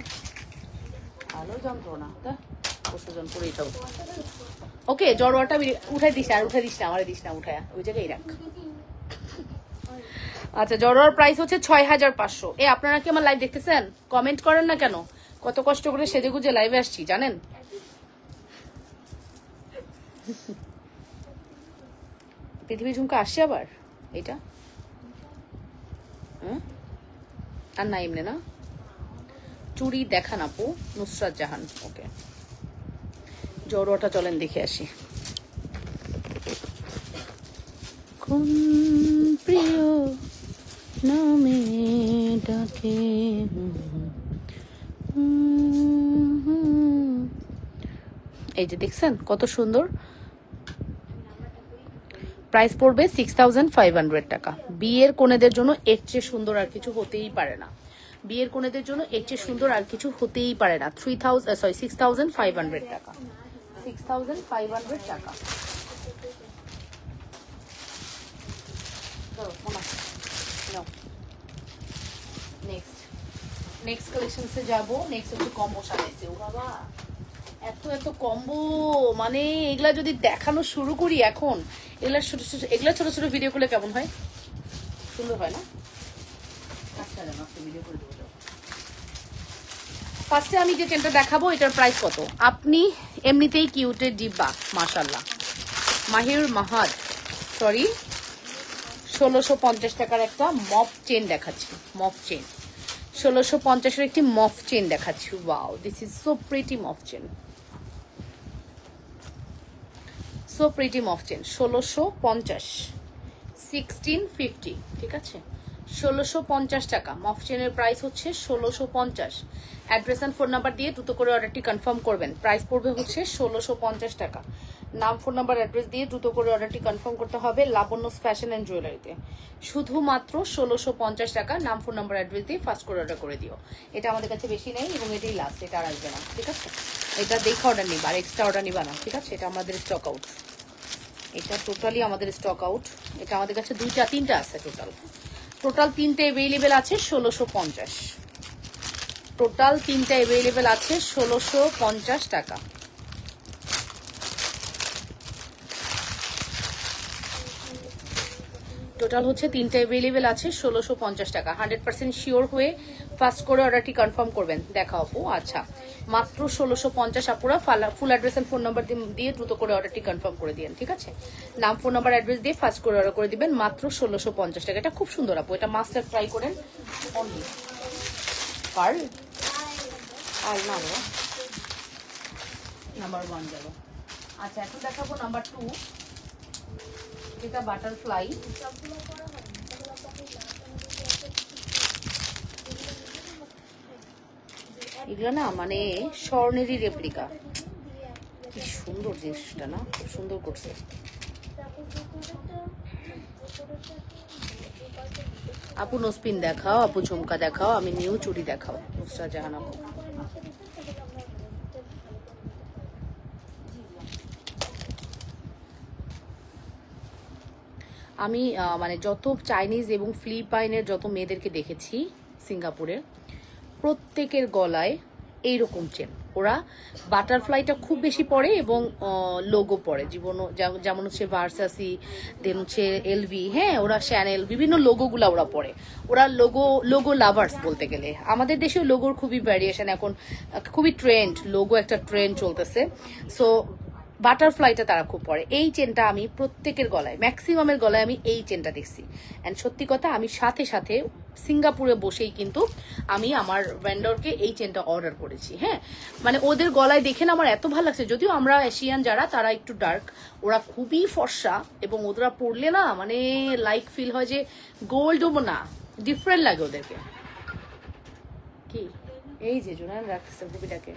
Speaker 1: ভালো যন্ত্রণা তা পশুজন করেই তো ওকে জড়োয়াটা উঠাই দিস না আমারে দিস না উঠায়া ওই জায়গায় রাখ আচ্ছা জড়োয়ার প্রাইস হচ্ছে 6500 আপনারা কি আমার লাইভ দেখতেছেন কমেন্ট করেন না কেন কত কষ্ট করে সেজেগুজে লাইভে আসছি জানেন পৃথিবী ঝুমকা আসছে আবার এটা আর না এমনি না চুড়ি দেখান আপু নুসরাত জাহান ওকে জড়োয়াটা চলেন দেখে আসি কোন প্রিয় নামে ডাকে এই যে দেখছেন কত সুন্দর প্রাইস পড়বে 6500 টাকা বিয়ের কোনেদের জন্য এর চেয়ে সুন্দর আর কিছু হতেই পারে না বিয়ের কোনেদের জন্য এর চেয়ে সুন্দর আর কিছু হতেই পারে না 6500 টাকা 6500 টাকা নেক্সট কালেকশনসে যাবো নেক্সট হচ্ছে কম্বো সাজাইছে ও বাবা এত কম্বো মানে এগুলা যদি দেখানো শুরু করি এখন এগুলা ছোট ছোট ভিডিও করলে কেমন হয় সুন্দর হয় না ফার্স্টে আমি যে চেনটা দেখাবো এটার প্রাইস কত আপনি এমনিতেই কিউটের ডিব্বা মাশাআল্লাহ মাহাদ সরি 1650 টাকার একটা মফ চেন দেখাচ্ছি মফ চেন 1650 এর একটি মফ চেন দেখাচ্ছি wow this is so pretty মফ চেন সো প্রিটি মফ চেন 1650 1650 ঠিক আছে 1650 টাকা মফ চেনের প্রাইস হচ্ছে 1650 অ্যাড্রেস এন্ড ফোন নাম্বার দিয়ে দ্রুত করে অর্ডারটি কনফার্ম করবেন প্রাইস পড়বে হচ্ছে 1650 টাকা নাম ফোন নাম্বার অ্যাড্রেস দিয়ে দ্রুত করে অর্ডারটি কনফার্ম করতে হবে লাবণ্য ফ্যাশন এন্ড জুয়েলারিতে শুধুমাত্র 1650 টাকা নাম ফোন নাম্বার অ্যাড্রেস দিয়ে ফার্স্ট করে অর্ডার করে দিও এটা আমাদের কাছে বেশি নেই এবং এটাই লাস্ট এটা আর আসবে না ঠিক আছে এটা দেখে অর্ডার নিবা আর এক্সট্রা অর্ডার নিবা না ঠিক আছে এটা আমাদের স্টক আউট এটা টোটালি আমাদের স্টক আউট এটা আমাদের কাছে তিনটা আছে টোটাল তিনটে অ্যাভেলেবেল আছে 1650 টোটাল 3টা অ্যাভেলেবেল আছে 1650 টাকা। টোটাল হচ্ছে 3টা অ্যাভেলেবেল আছে 1650 টাকা। 100% শিওর হয়ে ফার্স্ট করে অর্ডারটি কনফার্ম করবেন। দেখাও আপু। আচ্ছা, মাত্র 1650 আপুরা। Full address and phone number দিয়ে দ্রুত করে অর্ডারটি কনফার্ম করে দিন, ঠিক আছে? নাম, ফোন নাম্বার, অ্যাড্রেস দিয়ে ফার্স্ট করে অর্ডার করে দিবেন। মাত্র 1650 টাকা। এটা খুব সুন্দর আপু, এটা মাস্টার ট্রাই করেন। অনলি পার আর না নাম্বার 1 গেল। আচ্ছা, এখন দেখাবো নাম্বার 2, যেটা বাটারফ্লাই। এগুলো না মানে স্বর্ণেরই রেপ্লিকা। কি সুন্দর জিনিসটা না, খুব সুন্দর করছে। আপু নোসপিন দেখাও, আপু ঝুমকা দেখাও, আমি নিউ চুড়ি দেখাও। নুসরাত জাহান আপু। আমি মানে যত চাইনিজ এবং ফিলিপাইনের যত মেয়েদেরকে দেখেছি সিঙ্গাপুরে, প্রত্যেকের গলায় এইরকম চেন। ওরা বাটারফ্লাইটা খুব বেশি পরে এবং লোগো পরে, যেমন হচ্ছে ভার্সাসি, দেন হচ্ছে এলভি, হ্যাঁ ওরা শ্যানেল, বিভিন্ন লোগোগুলা ওরা পরে। ওরা লোগো লাভার্স বলতে গেলে। আমাদের দেশেও লোগোর খুবই ভ্যারিয়েশন, এখন খুবই ট্রেন্ড, লোগো একটা ট্রেন্ড চলতেছে। সো বাটারফ্লাইটা তারা খুব পরে। এই চেনটা আমি প্রত্যেকের গলায়, ম্যাক্সিমামের গলায় আমি এই চেনটা দেখছি। অ্যান্ড সত্যি কথা, আমি সাথে সাথে সিঙ্গাপুরে বসেই কিন্তু আমি আমার ভেন্ডরকে এই চেনটা অর্ডার করেছি। হ্যাঁ, মানে ওদের গলায় দেখে না আমার এত ভালো লাগছে। যদিও আমরা এশিয়ান যারা, তারা একটু ডার্ক, ওরা খুবই ফর্সা, এবং ওরা পরলে না মানে লাইক ফিল হয় যে গোল্ডও না, ডিফারেন্ট লাগে ওদেরকে। কি এই যে জোনান রাখছে বেবিটাকে,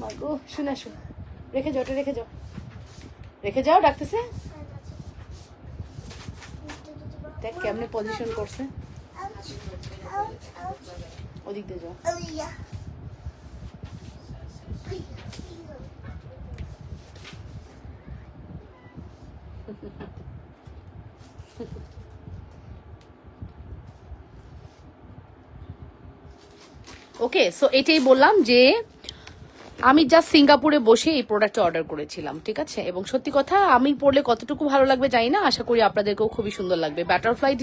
Speaker 1: মাগো শুনে শু, রেখে যাও, ওটা রেখে যাও, রেখে যাও, ডাকতেছে। দেখ কেমনে পজিশন করছে, ওদিক দিয়ে যাও। ওকে, সো এটাই বললাম যে আমি জাস্ট সিঙ্গাপুরে বসে এই প্রোডাক্টটা অর্ডার করেছিলাম, ঠিক আছে? এবং সত্যি কথা, আমি পরলে কতটুকু ভালো লাগবে জানি না, আশা করি আপনাদেরকেও খুবই সুন্দর লাগবে। বাটারফ্লাই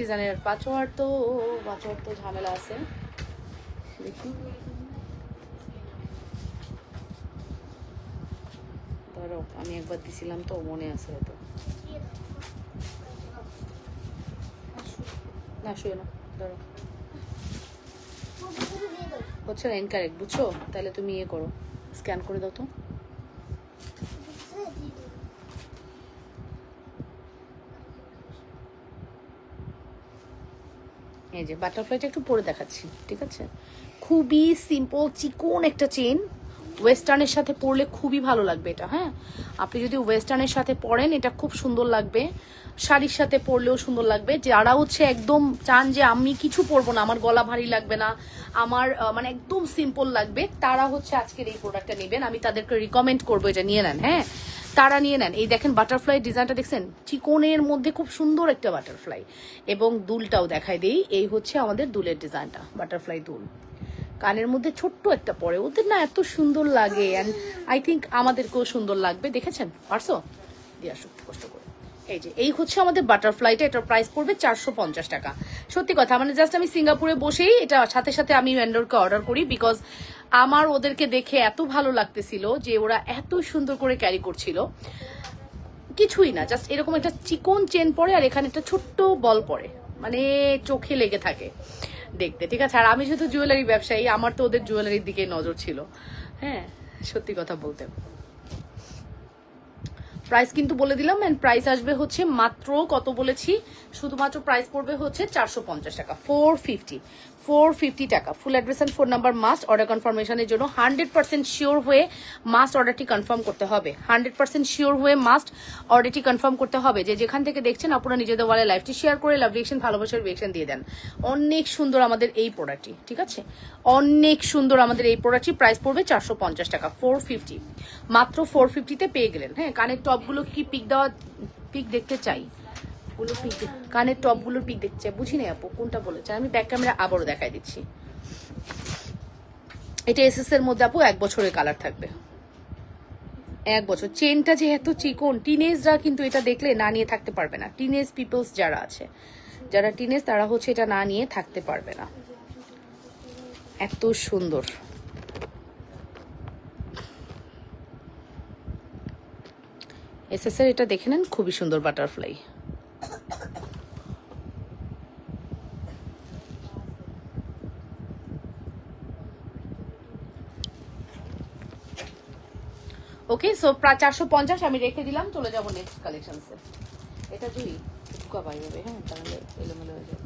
Speaker 1: ডিজাইনের পাঁচওয়ার তো ঝামেলা আছে, দেখি ধরো, আমি একবার দিছিলাম তো, মনে আছে হয়তো। না শুয়ে না, ধরো হচ্ছে না, ইনকারেক্ট, বুঝছো? তাহলে তুমি ইয়ে করো, স্ক্যান করে দাও তো। এই যে বাটারফ্লাইটা একটু পরে দেখাচ্ছি, ঠিক আছে? খুবই সিম্পল চিকন একটা চেন, ওয়েস্টার্নের সাথে পরলে খুবই ভালো লাগবে এটা। হ্যাঁ, আপনি যদি ওয়েস্টার্নের সাথে পরেন এটা খুব সুন্দর লাগবে, শাড়ির সাথে পরলেও সুন্দর লাগবে। যারা হচ্ছে একদম চান যে আমি কিছু পরবো না, আমার গলা ভারী লাগবে না, আমার মানে একদম সিম্পল লাগবে, তারা হচ্ছে আজকের এই প্রোডাক্টটা নেবেন। আমি তাদেরকে রিকমেন্ড করবো এটা নিয়ে নেন। হ্যাঁ, তারা নিয়ে নেন। এই দেখেন বাটারফ্লাই ডিজাইনটা দেখছেন, চিকনের মধ্যে খুব সুন্দর একটা বাটারফ্লাই, এবং দুলটাও দেখাই দেই। এই হচ্ছে আমাদের দুলের ডিজাইনটা, বাটারফ্লাই দুল, কানের মধ্যে ছোট্ট একটা পরে। ওদের না এত সুন্দর লাগে, অ্যান্ড আই থিঙ্ক আমাদেরকেও সুন্দর লাগবে। দেখেছেন? পারছো দিয়ে আসো কষ্ট করে। এই যে এই হচ্ছে আমাদের বাটারফ্লাইটা, এটার প্রাইস পড়বে 450 টাকা। সত্যি কথা, মানে জাস্ট আমি সিঙ্গাপুরে বসেই এটা সাথে সাথে আমি ভেন্ডরকে অর্ডার করি, বিকজ আমার ওদেরকে দেখে এত ভালো লাগতেছিল যে ওরা এত সুন্দর করে ক্যারি করছিল। কিছুই না, জাস্ট এরকম একটা চিকন চেন পরে, আর এখানে একটা ছোট্ট বল পরে, মানে চোখে লেগে থাকে দেখতে, ঠিক আছে? আর আমি যেহেতু জুয়েলারি ব্যবসায়ী, আমার তো ওদের জুয়েলারির দিকে নজর ছিল। হ্যাঁ, সত্যি কথা বলতে। প্রাইস কিন্তু বলে দিলাম, এন্ড প্রাইস আসবে হচ্ছে মাত্র কত বলেছি, শুধুমাত্র প্রাইস পড়বে হচ্ছে 450 টাকা, 450 টাকা। Full address and phone number must. Order কনফার্মেশনের জন্য 100% শিওর হয়ে মাস্ট অর্ডারটি কনফার্ম করতে হবে। 100% শিওর হয়ে মাস্ট অর্ডারটি কনফার্ম করতে হবে। যে যেখান থেকে দেখছেন আপনারা নিজেদের ওয়ালে লাইভটি শেয়ার করে লাভ রিয়েকশন, ভালোবাসার রিয়েকশন দিয়ে দেন। অনেক সুন্দর আমাদের এই প্রোডাক্টটি, ঠিক আছে? অনেক সুন্দর আমাদের এই প্রোডাক্টটি। প্রাইস পড়বে 450 টাকা, 450, মাত্র 450-তে পেয়ে গেলেন। হ্যাঁ, কানের টপগুলো কি পিক দেখতে চাই, টপগুলো পিক, কানের টপগুলোর পিক দেখছে, বুঝি না আপু কোনটা বলেছে। আমি ব্যাক ক্যামেরা আবারও দেখাই দিচ্ছি। এটা এসএস এর মধ্যে আপু 1 বছরের কালার থাকবে, 1 বছর। চেনটা যে এত চিকন, টিনেজরা কিন্তু এটা দেখলে না নিয়ে থাকতে পারবে না। টিনেজ পিপলস যারা আছে, যারা টিনেজ, তারা হচ্ছে এটা না নিয়ে থাকতে পারবে না। এত সুন্দর। এসএস এর এটা দেখে নেন, খুবই সুন্দর বাটারফ্লাই। ওকে, সো প্রায় 450 আমি রেখে দিলাম। চলে যাবো নেক্সট কালেকশনসে। এটা দুই ঢুকা পাই যাবে, হ্যাঁ, তাহলে এলোমেলো হয়ে যাবে।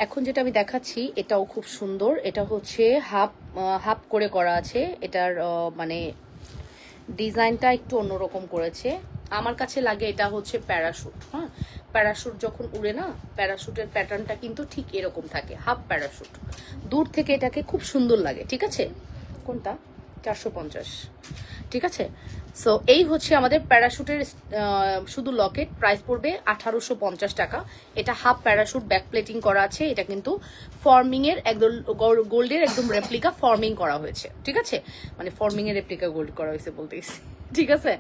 Speaker 1: এখন যেটা আমি দেখাচ্ছি এটাও খুব সুন্দর। এটা হচ্ছে হাফ করে করা আছে। এটার মানে ডিজাইনটা একটু অন্যরকম করেছে। আমার কাছে লাগে এটা হচ্ছে প্যারাশুট। হ্যাঁ, প্যারাশুট যখন উড়ে না, প্যারাশুটের প্যাটার্নটা কিন্তু ঠিক এরকম থাকে, হাফ প্যারাশুট। দূর থেকে এটাকে খুব সুন্দর লাগে। ঠিক আছে, কোনটা? 450। ঠিক আছে, সো এই হচ্ছে আমাদের প্যারাশুটের শুধু লকেট। প্রাইস পড়বে 1850 টাকা। এটা হাফ প্যারাশুট, ব্যাক প্লেটিং করা আছে। এটা কিন্তু ফর্মিং এর একদম গোল্ডের একদম রেপ্লিকা ফর্মিং করা হয়েছে। ঠিক আছে, মানে ফর্মিং এর রেপ্লিকা গোল্ড করা হয়েছে বলতে গেছি। ঠিক আছে,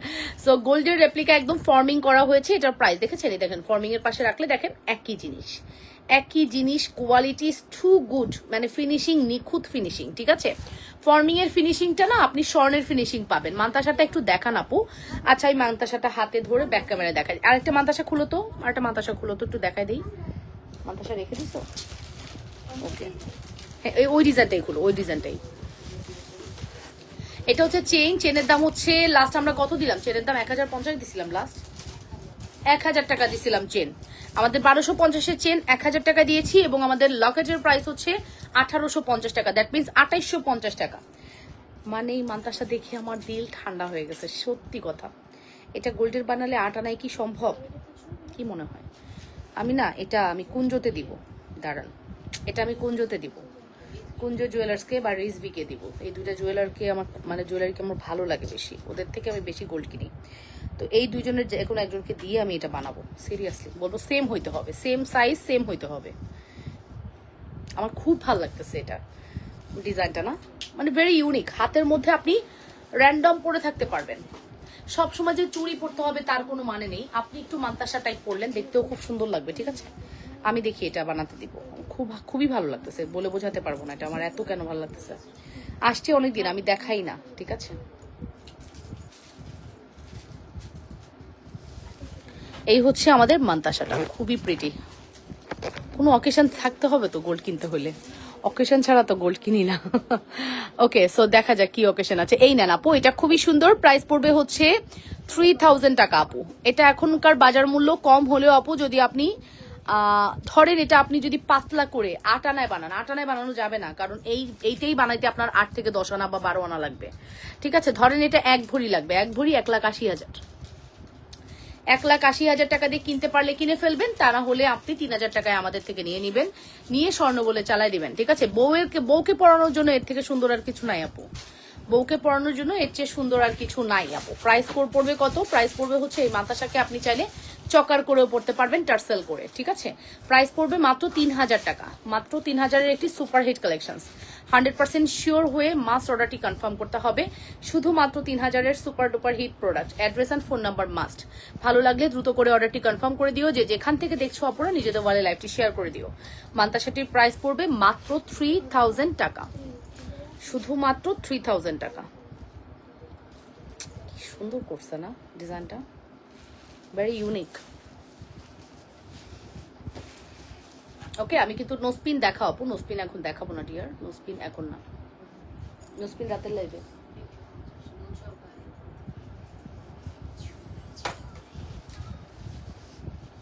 Speaker 1: সো গোল্ডের রেপ্লিকা একদম ফর্মিং করা হয়েছে। এটার প্রাইস দেখেছেন, এই দেখেন ফর্মিং এর পাশে রাখলে দেখেন একই জিনিস, একই জিনিস। কোয়ালিটি ইজ টু গুড, মানে ফিনিশিং নিখুঁত ফিনিশিং। ঠিক আছে, ফর্মিং এর ফিনিশিংটা না আপনি স্বর্ণের ফিনিশিং পাবেন। মান্তাসাটা একটু দেখান আপু। আচ্ছা, এই মান্তাসাটা হাতে ধরে ব্যাক ক্যামেরায় দেখাই। আরেকটা মান্তাসা খুলো তো, আরেকটা মান্তাসা খুলো তো, একটু দেখাই দিই। মান্তাসা রেখে দিস। ওকে, হ্যাঁ, ওই ডিজাইনটাই খুলো, ওই ডিজাইনটাই। এটা হচ্ছে চেইন। চেনের দাম হচ্ছে লাস্ট আমরা কত দিলাম? চেনের দাম 1050 দিছিলাম লাস্ট, 1000 টাকা দিছিলাম চেন। আমাদের 1250-এর চেন 1000 টাকা দিয়েছি, এবং আমাদের লকেটের প্রাইস হচ্ছে 1850 টাকা। দ্যাট মিনস 2850 টাকা। মানে এই মান্তাসা দেখে আমার দিল ঠান্ডা হয়ে গেছে, সত্যি কথা। এটা গোল্ডের বানালে 8 আনায় কি সম্ভব? কি মনে হয়? এটা আমি কুঞ্জতে দিব, দাঁড়ান, এটা আমি কুঞ্জতে দিব, কুঞ্জ জুয়েলার্সকে বা রিজভিকে দিব। এই দুইটা জুয়েলারকে আমার, মানে জুয়েলারিকে আমার ভালো লাগে বেশি, ওদের থেকে আমি বেশি গোল্ড কিনি। তো এই দুইজনের যে কোনো একজনকে দিয়ে আমি এটা বানাবো। সিরিয়াসলি বলবো, সেম হইতে হবে, সেম সাইজ, সেম হইতে হবে। আমার খুব ভালো লাগতেছে এটা ডিজাইনটা, না মানে ভেরি ইউনিক। হাতের মধ্যে আপনি র্যান্ডম পরে থাকতে পারবেন। সবসময় যে চুড়ি পরতে হবে তার কোনো মানে নেই। আপনি একটু মান্তাসা টাইপ পরলেন, দেখতেও খুব সুন্দর লাগবে। ঠিক আছে, আমি দেখি এটা বানাতে দিব। খুবই ভালো লাগতেছে, বলে বোঝাতে পারবো না এটা আমার এত কেন ভালো লাগতেছে। আসছে অনেকদিন, আমি দেখাই না। ঠিক আছে, এই হচ্ছে আমাদের মান্তাসাটা, খুবই প্রিটি। কোনো অকেশন থাকতে হবে তো গোল্ড কিনতে হলে, অকেশন ছাড়া তো গোল্ড কিনি না। ওকে, সো দেখা যাক কি অকেশন আছে। এই নেন আপু, এটা খুবই সুন্দর। প্রাইস পড়বে হচ্ছে 3000 টাকা আপু। এটা এখনকার বাজার মূল্য কম হলেও আপু, যদি আপনি ধরেন এটা আপনি যদি পাতলা করে 8 আনায় বানান, 8 আনায় বানানো যাবে না, কারণ এইটাই বানাইতে আপনার 8 থেকে 10 আনা বা 12 আনা লাগবে। ঠিক আছে, ধরেন এটা 1 ভরি লাগবে, 1 ভরি 1,80,000। 1,80,000 টাকা দিয়ে কিনতে পারলে কিনে ফেলবেন, তা না হলে আপনি 3000 টাকায় আমাদের থেকে নিয়ে নিবেন, নিয়ে স্বর্ণ বলে চালাই দিবেন। ঠিক আছে, বউকে পড়ানোর জন্য এর থেকে সুন্দর আর কিছু নাই আপু। বউকে পড়ানোর জন্য এর চেয়ে সুন্দর আর কিছু নাই আপু। প্রাইস পড়বে কত? প্রাইস পড়বে হচ্ছে এই মান্তাসাকে আপনি চাইলে চকার করেও পড়তে পারবেন, টার্সেল করে। ঠিক আছে, প্রাইস পড়বে মাত্র 3000 টাকা। মাত্র 3000-এর একটি সুপার হিট কালেকশন। 100% শিওর হয়ে মাস্ট অর্ডারটি কনফার্ম করতে হবে। শুধুমাত্র 3000-এর super duper hit product. Address and phone number must. ভালো লাগলে দ্রুত করে অর্ডারটি কনফার্ম করে দিও। যে যেখান থেকে দেখছো অপরা, নিজেদের ওয়ালে লাইভটি শেয়ার করে দিও। মান্তাসাটির প্রাইস পড়বে মাত্র 3000 টাকা, শুধুমাত্র 3000 টাকা। কি সুন্দর করছে না ডিজাইনটা, ভেরি ইউনিক। ওকে, আমি কিন্তু নোসপিন দেখাবো। নোসপিন এখন দেখাবো না ডিয়ার, নোসপিন এখন না, নোসপিন রাতের লাইভে।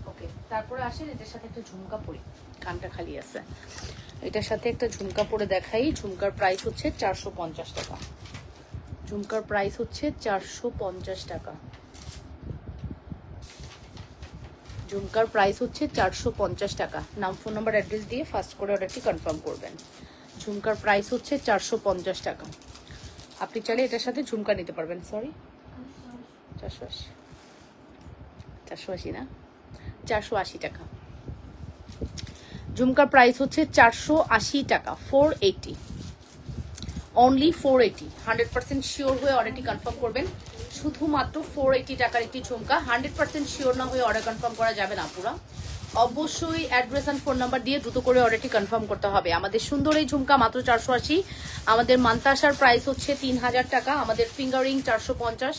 Speaker 1: ওকে, তারপরে আসেন এটার সাথে একটা ঝুমকা পরি, কানটা খালি আছে। এটার সাথে একটা ঝুমকা পরে দেখাই। ঝুমকার প্রাইস হচ্ছে 450 টাকা। ঝুমকার প্রাইস হচ্ছে 450 টাকা। ঝুমকার প্রাইস হচ্ছে 450 টাকা। নাম, ফোন নাম্বার, অ্যাড্রেস দিয়ে ফার্স্ট করে অর্ডারটি কনফার্ম করবেন। ঝুমকার প্রাইস হচ্ছে 450 টাকা। আপনি চাইলে এটার সাথে ঝুমকা নিতে পারবেন। সরি 480, 480 না, 480 টাকা। ঝুমকার প্রাইস হচ্ছে 480 টাকা, 480, অনলি 480। 100% শিওর হয়ে অর্ডারটি কনফার্ম করবেন। শুধুমাত্র 480 টাকার একটি ঝুমকা। 100% শিওর না হয়ে অর্ডার কনফার্ম করা যাবে না পুরা। অবশ্যই অ্যাড্রেস অ্যান্ড ফোন নাম্বার দিয়ে দ্রুত করে অর্ডারটি কনফার্ম করতে হবে। আমাদের সুন্দর এই ঝুমকা মাত্র 480। আমাদের মান্তাসার প্রাইস হচ্ছে 3000 টাকা। আমাদের ফিঙ্গারিং 450,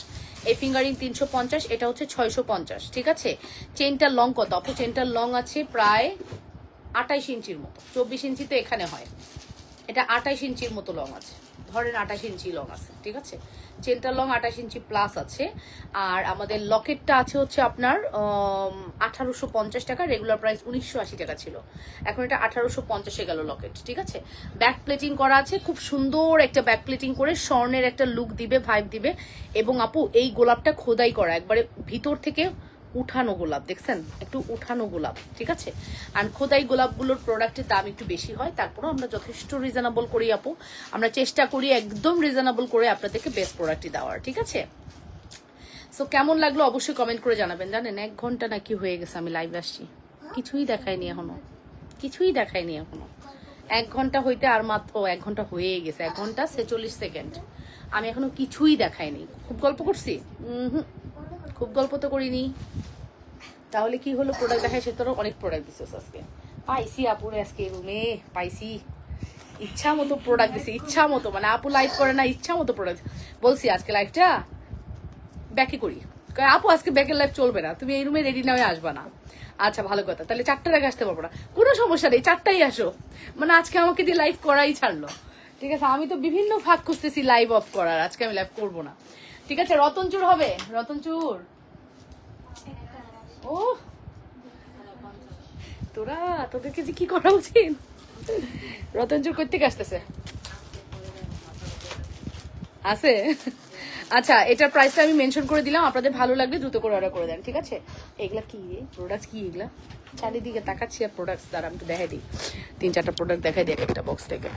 Speaker 1: এই ফিঙ্গারিং 350, এটা হচ্ছে 650। ঠিক আছে, চেনটার লং কত আপু? চেনটার লং আছে প্রায় 28 ইঞ্চির মতো। 24 ইঞ্চি তো এখানে হয়, এটা 28 ইঞ্চির মতো লং আছে, ধরেন 28 ইঞ্চি লং আছে। ঠিক আছে, চেনটার লং 28 ইঞ্চি প্লাস আছে। আর আমাদের লকেটটা আছে হচ্ছে আপনার 1850 টাকা। রেগুলার প্রাইস 1980 টাকা ছিল, এখন এটা 1850-এ গেল লকেট। ঠিক আছে, ব্যাক প্লেটিং করা আছে, খুব সুন্দর একটা ব্যাক প্লেটিং করে স্বর্ণের একটা লুক দিবে, ভাইব দিবে। এবং আপু এই গোলাপটা খোদাই করা, একবারে ভিতর থেকে উঠানো গোলাপ, দেখছেন একটু উঠানো গোলাপ। ঠিক আছে, আর খোদাই গোলাপগুলোর প্রোডাক্টের দাম একটু বেশি হয়, তারপরেও আমরা যথেষ্ট রিজনেবল করি আপু। আমরা চেষ্টা করি একদম রিজনেবল করে আপনাদেরকে বেস্ট প্রোডাক্টই দেওয়ার। ঠিক আছে, সো কেমন লাগলো অবশ্যই কমেন্ট করে জানাবেন। জানেন 1 ঘন্টা নাকি হয়ে গেছে আমি লাইভ আসছি, কিছুই দেখায়নি এখনো, কিছুই দেখায়নি এখনো। 1 ঘন্টা হইতে আর মাত্র 1 ঘন্টা হয়ে গেছে, 1 ঘন্টা 46 সেকেন্ড। আমি এখনো কিছুই দেখাইনি। খুব গল্প করছি? খুব গল্প তো করিনি। তাহলে কি হলো, প্রোডাক্ট দেখায় সে তোর অনেক প্রোডাক্ট দিছিস আজকে। পাইছি আপুরে আজকে রুমে, পাইছি ইচ্ছা মতো প্রোডাক্ট দিছি, ইচ্ছা মতো। মানে আপু লাইভ করে না, ইচ্ছা মতো প্রোডাক্ট। বলছি আজকে লাইভটা ব্যাকে করি, আপু আজকে ব্যাকের লাইভ চলবে না, তুমি এই রুমে রেডি না হয়ে আসবা না। আচ্ছা ভালো কথা, তাহলে 4টার আগে আসতে পারবো না, কোনো সমস্যা নেই, 4টাই আসো। মানে আজকে আমাকে দিয়ে লাইভ করাই ছাড়লো। ঠিক আছে, আমি তো বিভিন্ন ফাঁক খুঁজতেছি লাইভ অফ করার, আজকে আমি লাইভ করবো না। ঠিক আছে, রতনচুর হবে, রতনচুর। ও তোরা, তোদেরকে যে কি করা উচিত। রতনচুর কই থেকে আসতেছে? আছে। আচ্ছা, এটার প্রাইসটা আমি মেনশন করে দিলাম, আপনাদের ভালো লাগলে দ্রুত করে অর্ডার করে দেন। ঠিক আছে, এগুলা কি প্রোডাক্ট, কি এগুলা? চারিদিকে তাকাচ্ছি আর প্রোডাক্ট, দ্বারা আমি একটু দেখাই দিই, 3-4টা প্রোডাক্ট দেখাই দিই একটা বক্স থেকে।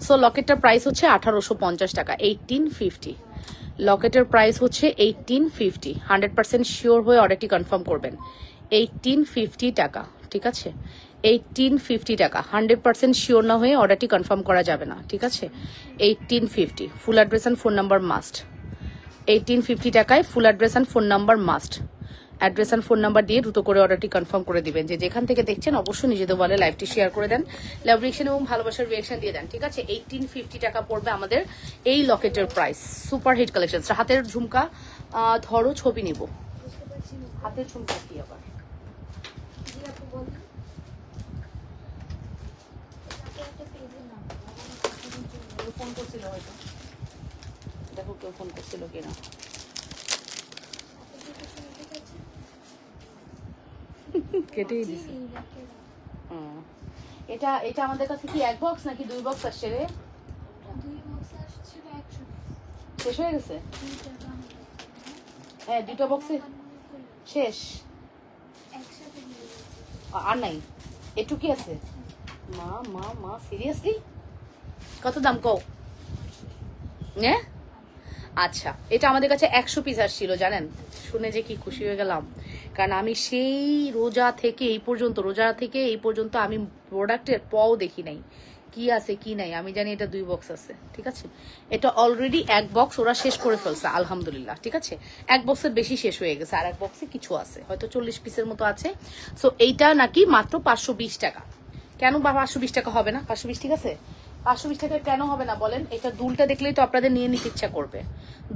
Speaker 1: সো লকেটটার প্রাইস হচ্ছে 1850 টাকা, 1850। লকেটের প্রাইস হচ্ছে 1850। 100% শিওর হয়ে অর্ডারটি কনফার্ম করবেন। 1850 টাকা। ঠিক আছে, 1850 টাকা। 100% শিওর না হয়ে অর্ডারটি কনফার্ম করা যাবে না। ঠিক আছে, 1850। Full address and phone number must. 1850 টাকায় full address and phone number must. Address and phone number দিয়ে দ্রুত করে অর্ডারটি কনফার্ম করে দিবেন। যে যেখান থেকে দেখছেন অবশ্যই নিজেদের বলে লাইভটি শেয়ার করে দেন, লাভ রিয়েকশন এবং ভালোবাসার রিয়েকশন দিয়ে দেন। ঠিক আছে, 1850 টাকা পড়বে আমাদের এই লকেটের প্রাইস। Super hit collection. হাতের ঝুমকা ধরো, ছবি নিব। হাতের ঝুমকা কি আবার? ফোন করছিল হয়তো, দেখো কেউ ফোন করছিল কিনা। কেটেই দিছি। এটা এটা আমাদের কাছে কি 1 বক্স নাকি 2 বক্স আসছে রে?
Speaker 2: 2 বক্স আসছে, 100
Speaker 1: শেষ হয়ে গেছে। হ্যাঁ, 2টা বক্সে শেষ,
Speaker 2: একসাথে দিয়ে দিয়েছি।
Speaker 1: আর নাই, একটু কি আছে? মা মা মা সিরিয়াসলি কত দাম কও? হ্যাঁ আচ্ছা, এটা আমাদের কাছে 100 পিস আসছিল, জানেন? শুনে যে কি খুশি হয়ে গেলাম, কারণ আমি সেই রোজা থেকে এই পর্যন্ত আমি প্রোডাক্টের পও দেখি নাই কি আছে কি নাই। আমি জানি এটা 2 বক্স আছে। ঠিক আছে, এটা অলরেডি 1 বক্স ওরা শেষ করে ফেলছে আলহামদুলিল্লাহ। ঠিক আছে, 1 বক্সের বেশি শেষ হয়ে গেছে, আর 1 বক্সে কিছু আছে, হয়তো 40 পিসের মতো আছে। সো এইটা নাকি মাত্র 520 টাকা। কেন বা 520 টাকা হবে না? 520 ঠিক আছে, 520 টাকা কেন হবে না বলেন? এটা দুলটা দেখলেই তো আপনাদের নিয়ে নিতে ইচ্ছা করবে।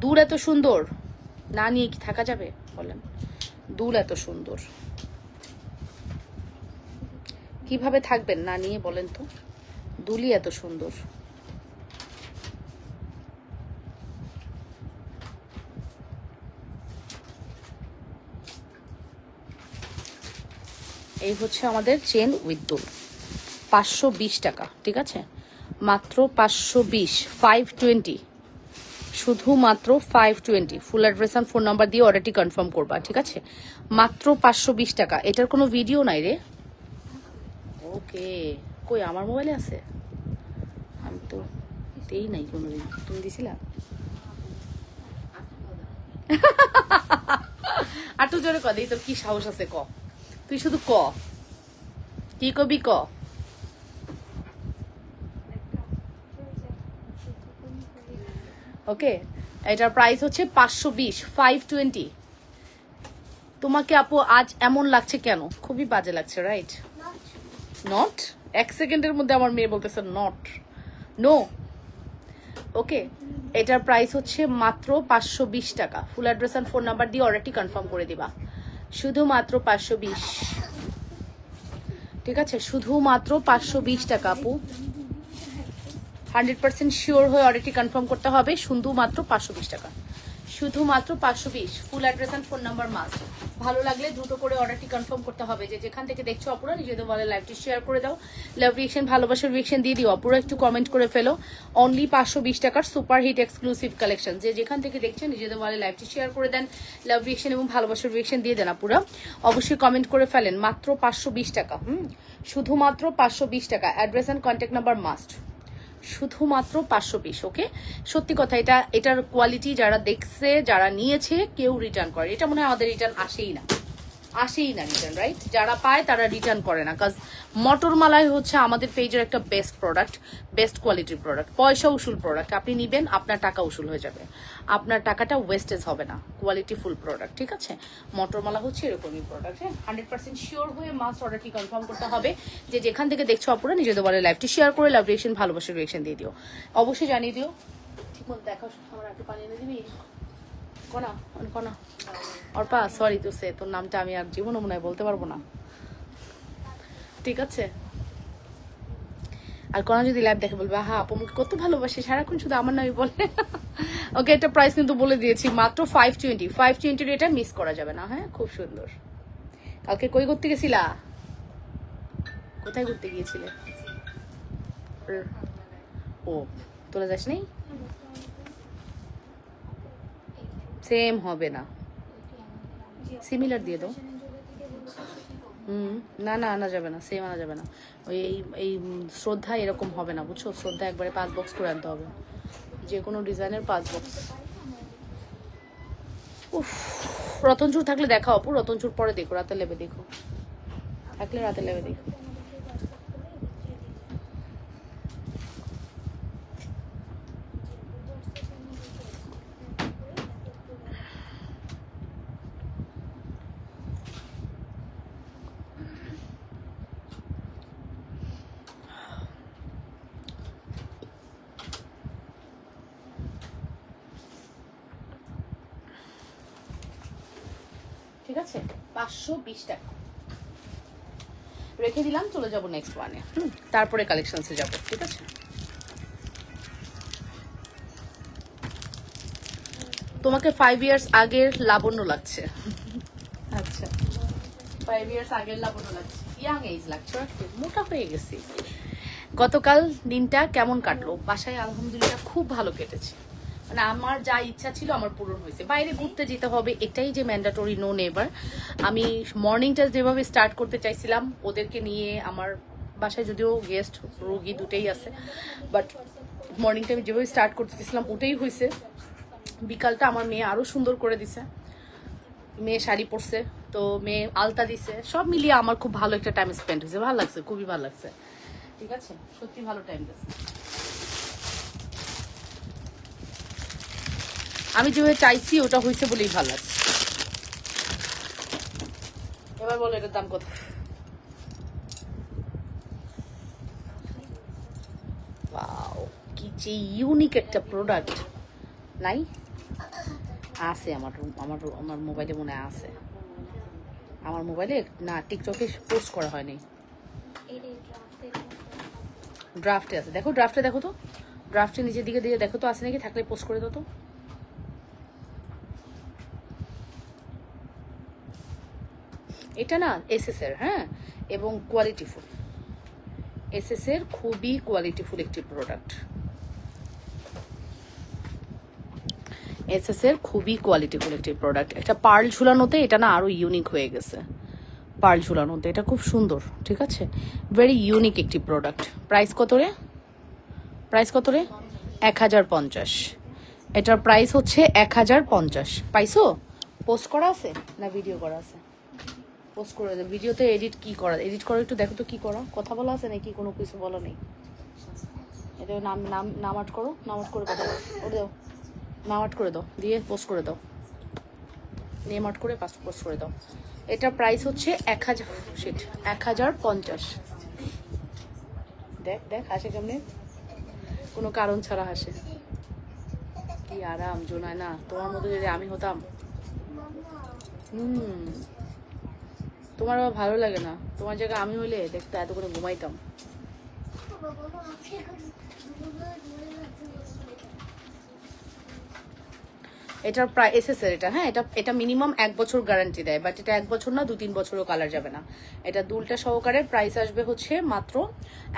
Speaker 1: দুল এত সুন্দর, না নিয়ে কি থাকা যাবে বলেন? দুল এত সুন্দর, কিভাবে থাকবেন না নিয়ে বলেন তো? দুলই এত সুন্দর। এই হচ্ছে আমাদের চেন উইথ দুল, 520 টাকা। ঠিক আছে, মাত্র 520, 520, শুধুমাত্র 520। ফুল অ্যাড্রেস আর ফোন নাম্বার দিয়ে অর্ডারটি কনফার্ম করবা। ঠিক আছে, মাত্র 520 টাকা। এটার কোনো ভিডিও নাই রে, ও ওকে, কই আমার মোবাইলে আছে? আমি তো দেই নাই কোনোদিন। তুমি দিছিলা? আর তো জোরে ক, দেই তোর কি সাহস আছে, ক তুই শুধু ক, কি কবি ক। ওকে, এটার প্রাইস হচ্ছে 520, 520। তোমাকে আপু আজ এমন লাগছে কেন? খুবই বাজে লাগছে, রাইট? নট, এক সেকেন্ডের মধ্যে আমার মেয়ে বলতেছে নট, নো। ওকে, এটার প্রাইস হচ্ছে মাত্র 520 টাকা। Full address and phone number দিয়ে অর্ডারটি কনফার্ম করে দিবা। শুধুমাত্র 520, ঠিক আছে? শুধুমাত্র 520 টাকা আপু। 100% শিওর হয়ে অর্ডারটি কনফার্ম করতে হবে। শুধুমাত্র 520 টাকা, শুধুমাত্র 520। Full address and phone number must. ভালো লাগলে দ্রুত করে অর্ডারটি কনফার্ম করতে হবে। যে যেখান থেকে দেখছো অপুরা, নিজেদের বলে লাইভটি শেয়ার করে দাও। লাভ রিয়েকশন, ভালোবাসার রিয়েকশন দিয়ে দিও। অপুরা একটু কমেন্ট করে ফেলো। অনলি 520 টাকার সুপার হিট এক্সক্লুসিভ কালেকশন। যে যেখান থেকে দেখছেন নিজেদের বলে লাইভটি শেয়ার করে দেন, লাভ রিয়েকশন এবং ভালোবাসার রিয়েকশন দিয়ে দেন। আপুরা অবশ্যই কমেন্ট করে ফেলেন। মাত্র 520 টাকা, শুধুমাত্র 520 টাকা। Address and contact number must. শুধুমাত্র 520। ওকে, সত্যি কথা, এটার কোয়ালিটি যারা দেখছে, যারা নিয়েছে, কেউ রিটার্ন করে। এটা মনে হয় আমাদের রিটার্ন আসেই না রিটার্ন, রাইট? যারা পায় তারা রিটার্ন করে না। কাজ মটর মালাই হচ্ছে আমাদের পেজের একটা বেস্ট প্রোডাক্ট, বেস্ট কোয়ালিটির প্রোডাক্ট, পয়সা উসুল প্রোডাক্ট। আপনি নিবেন, আপনার টাকা উসুল হয়ে যাবে, আপনার টাকাটা ওয়েস্টেজ হবে না। কোয়ালিটি ফুল প্রোডাক্ট, ঠিক আছে? মটর মালা হচ্ছে এরকমই প্রোডাক্ট। হ্যাঁ, 100% শিওর হয়ে মাস্ট অর্ডারটি কনফার্ম করতে হবে। যে যেখান থেকে দেখছো অপুরা, নিজেদের বলে লাইভটি শেয়ার করে লাভ রিয়েকশন, ভালোবাসার রিয়েকশন দিয়ে দিও। অবশ্যই জানিয়ে দিও। ঠিক মতো দেখো, আমার একটু পানি এনে দিবি? কনা কনা অর্পা, সরি তো সে, তোর নামটা আমি আর জীবনে মনে হয় বলতে পারবো না, ঠিক আছে? আর কনা যদি লাইভ দেখে বলবে, হ্যাঁ আপু আমাকে কত ভালোবাসে, সারাক্ষণ শুধু আমার নামই বলে। ওকে, এটা প্রাইস কিন্তু বলে দিয়েছি, মাত্র 520। 520 এটা মিস করা যাবে না। হ্যাঁ, খুব সুন্দর। কালকে কই ঘুরতে গেছিলা? কোথায় ঘুরতে গিয়েছিলে? ও, তোরা যাস নাই? সেম হবে না, সিমিলার দিয়ে দাও। না না, আনা যাবে না, সেম আনা যাবে না। ওই এই শ্রদ্ধা এরকম হবে না, বুঝছো? শ্রদ্ধা একবারে 5 বক্স করে আনতে হবে, যে কোনো ডিজাইনের 5 বক্স। উফ, রতনচুর থাকলে দেখা অপু, রতনচুর পরে দেখো, রাতে লেবে দেখো, থাকলে রাতে লেবে দেখো। ঠিক আছে, 520 টাকা রেখে দিলাম। চলে যাব নেক্সট ওয়ানে, তারপরে কালেকশনসে যাব, ঠিক আছে? তোমাকে 5 ইয়ার্স আগের লাবণ্য লাগছে। আচ্ছা, 5 ইয়ার্স আগের লাবণ্য লাগছে, ইয়াং এজ লাগছে, মোটা হয়ে গেছি। গতকাল দিনটা কেমন কাটলো? বাসায় আলহামদুলিল্লাহ খুব ভালো কেটেছে। মানে আমার যা ইচ্ছা ছিল আমার পূরণ হয়েছে। বাইরে ঘুরতে যেতে হবে এটাই যে ম্যান্ডেটরি, নো নেভার। আমি মর্নিংটা যেভাবে স্টার্ট করতে চাইছিলাম ওদেরকে নিয়ে, আমার বাসায় যদিও গেস্ট রোগী দুটেই আছে, বাট মর্নিংটা আমি যেভাবে স্টার্ট করতে চাইছিলাম ওটাই হয়েছে। বিকালটা আমার মেয়ে আরও সুন্দর করে দিছে, মেয়ে শাড়ি পরছে, তো মেয়ে আলতা দিছে, সব মিলিয়ে আমার খুব ভালো একটা টাইম স্পেন্ড হয়েছে। ভালো লাগছে, খুবই ভালো লাগছে, ঠিক আছে? সত্যি ভালো টাইম দিচ্ছে। আমি যেভাবে চাইছি ওটা হয়েছে বলেই ভালো লাগছে। এবার বলো এটার দাম কত? ওয়াও, কি যে ইউনিক একটা প্রোডাক্ট। নাই আছে আমার আমার মোবাইলে মনে আছে, আমার মোবাইলে না, টিকটকে পোস্ট করা হয়নি। ড্রাফটে আছে, দেখো ড্রাফটে, দেখো তো ড্রাফটে নিচের দিকে দিয়ে দেখো তো আছে নাকি, থাকলে পোস্ট করে দাও তো। এটা না এসএস এর, হ্যাঁ, এবং কোয়ালিটিফুল, এসএস এর খুবই কোয়ালিটিফুল একটি প্রোডাক্ট। এসএস এর খুবই কোয়ালিটিফুল একটি প্রোডাক্ট। একটা পার্ল ঝুলানোতে এটা না আরো ইউনিক হয়ে গেছে, পার্ল ঝুলানো, এটা খুব সুন্দর, ঠিক আছে, ভেরি ইউনিক একটি প্রোডাক্ট। প্রাইস কত রে? প্রাইস কত রে? 1050। এটার প্রাইস হচ্ছে 1050। পাইছো? পোস্ট করা আছে না ভিডিও করা আছে? পোস্ট করে দেবে। ভিডিওতে এডিট কি করা, এডিট করে একটু দেখো তো কি করা, কথা বলা আছে নাকি কোনো কিছু বলা নেই? এটা নাম আউট করো, নাম আউট করে কথা করে দাও, নাম আউট করে দাও, দিয়ে পোস্ট করে দাও, নেম আউট করে পোস্ট করে দাও। এটার প্রাইস হচ্ছে 1050। দেখ দেখ হাসে কেমনে, কোনো কারণ ছাড়া হাসে। কি আরাম জোনায় না, তোমার মতো যদি আমি হতাম। তোমার আবার ভালো লাগে না, তোমার জায়গায় আমি হইলে দেখতে এত করে ঘুমাইতাম। এটার প্রায় এসএসএর এটা, হ্যাঁ, এটা মিনিমাম 1 বছর গ্যারান্টি দেয়, বাট এটা 1 বছর না 2-3 বছরও কালার যাবে না। এটা দুলটা সহকারে প্রাইস আসবে হচ্ছে মাত্র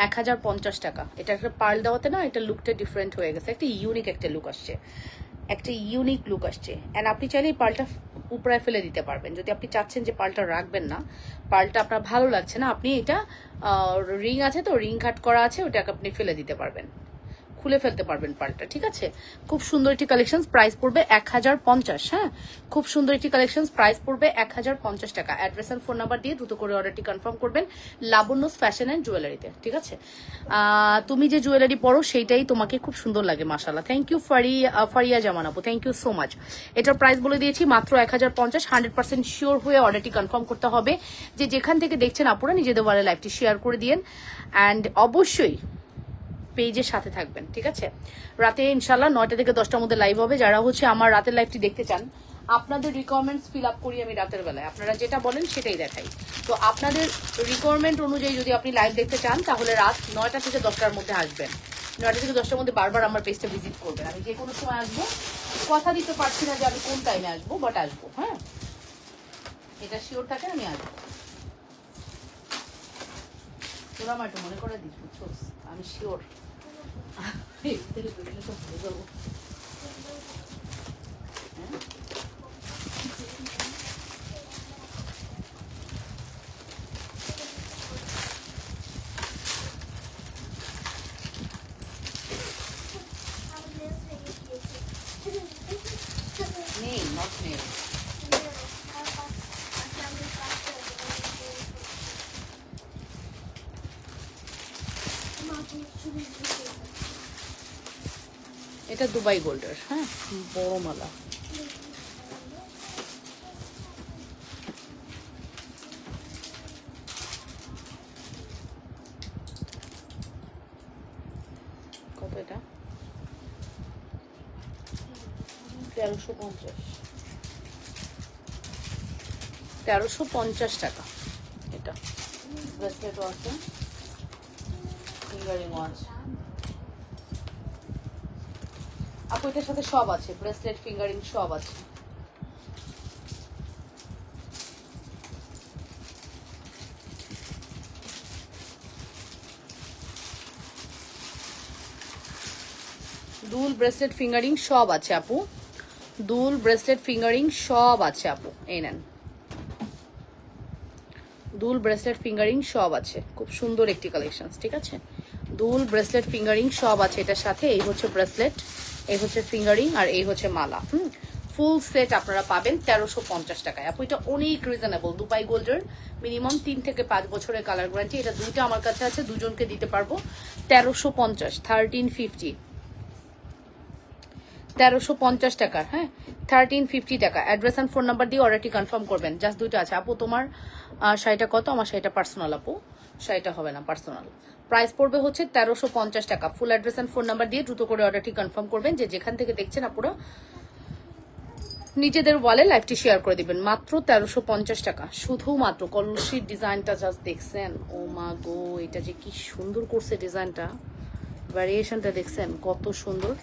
Speaker 1: 1050 টাকা। এটা একটা পার্ল দেওয়াতে না এটা লুকটা ডিফারেন্ট হয়ে গেছে, একটা ইউনিক একটা লুক আসছে, একটা ইউনিক লুক আসছে। অ্যান্ড আপনি চাইলে এই পার্লটা উপরে ফেলে দিতে পারবেন, যদি আপনি চাচ্ছেন যে পার্লটা রাখবেন না, পার্লটা আপনার ভালো লাগছে না, আপনি এটা রিং আছে তো, রিং কাট করা আছে, ওটাকে আপনি ফেলে দিতে পারবেন, খুলে ফেলতে পারবেন পার্লটা, ঠিক আছে। খুব সুন্দর একটি কালেকশন, প্রাইস পড়বে 1050। হ্যাঁ, খুব সুন্দর একটি কালেকশন, প্রাইস পড়বে 1050 টাকা। অ্যাড্রেস এন্ড ফোন নাম্বার দিয়ে দ্রুত করে অর্ডারটি কনফার্ম করবেন লাবণ্যস ফ্যাশন অ্যান্ড জুয়েলারিতে, ঠিক আছে। তুমি যে জুয়েলারি পরো সেইটাই তোমাকে খুব সুন্দর লাগে, মাশাআল্লাহ। থ্যাংক ইউ ফারিয়া জামান আপু, থ্যাংক ইউ সো মাচ। এটার প্রাইস বলে দিয়েছি মাত্র 1050। 100% শিওর হয়ে অর্ডারটি কনফার্ম করতে হবে। যে যেখান থেকে দেখছেন আপুরা নিজেদের ওয়ালে লাইভটি শেয়ার করে দিয়েন, অ্যান্ড অবশ্যই পেজের সাথে থাকবেন, ঠিক আছে। রাতে ইনশাল্লাহ 9টা থেকে 10টার মধ্যে লাইভ হবে। যারা হচ্ছে আমার রাতের লাইভটি দেখতে চান, আপনাদের রিকোয়ারমেন্টস ফিল আপ করি আমি রাতের বেলায়, আপনারা যেটা বলেন সেটাই দেখাই। তো আপনাদের রিকোয়ারমেন্ট অনুযায়ী যদি আপনি লাইভ দেখতে চান তাহলে রাত 9টা থেকে 10টার মধ্যে আসবেন। 9টা থেকে 10টার মধ্যে বারবার আমার পেজটা ভিজিট করবেন। আমি যে কোনো সময় আসবো, কথা দিতে পারছি না যে আমি কোন টাইমে আসবো, বাট আসবো। হ্যাঁ, এটা শিওর থাকে, আমি আসবো। তোরা আমার একটু মনে করে দিস, বুঝছো, আমি শিওর। নেই, নট নেই। এটা দুবাই গোল্ডের, হ্যাঁ, বড় মালা। কত এটা? 1350। 1350 টাকা। এটা ব্রেসলেটও আছে, ফিঙ্গারিংও আছে। আপু এটার সাথে সব আছে, ব্রেসলেট, ফিঙ্গারিং সব আছে। দুল, ব্রেসলেট, ফিঙ্গারিং সব আছে আপু, দুল, ব্রেসলেট, ফিঙ্গারিং সব আছে আপু। এই নেন, দুল, ব্রেসলেট, ফিঙ্গারিং সব আছে। খুব সুন্দর একটি কালেকশন, ঠিক আছে। দুল, ব্রেসলেট, ফিঙ্গারিং সব আছে এটার সাথে। এই হচ্ছে ব্রেসলেট, এই হচ্ছে ফিঙ্গারিং, আর এই হচ্ছে মালা। ফুল সেট আপনারা পাবেন 1350 টাকায়। আপু এটা অনেক রিজনেবল। দুবাই গোল্ডের মিনিমাম 3 থেকে 5 বছরের কালার গ্যারান্টি। এটা দুইটা আমার কাছে আছে, দুজনকে দিতে পারবো 1350, 1350, 1350 টাকার। হ্যাঁ, 1350 টাকা। অ্যাড্রেস অ্যান্ড ফোন নাম্বার দিয়ে অর্ডারটি কনফার্ম করবেন। জাস্ট দুইটা আছে আপু। তোমার শাড়িটা কত? আমার শাড়িটা পার্সোনাল আপু, শাড়িটা হবে না পার্সোনাল। প্রাইস পড়বে হচ্ছে 1350 টাকা। Full address and phone number দিয়ে দ্রুত করে অর্ডারটি কনফার্ম করবেন। যে যেখান থেকে দেখছেন আপুরা নিজেদের ওয়ালে লাইভটি শেয়ার করে দিবেন। মাত্র 1350 টাকা, শুধুমাত্র। কলসির ডিজাইনটা জাস্ট দেখছেন, ও মা গো, এটা যে কি সুন্দর করছে ডিজাইনটা, ভ্যারিয়েশনটা দেখছেন কত সুন্দর,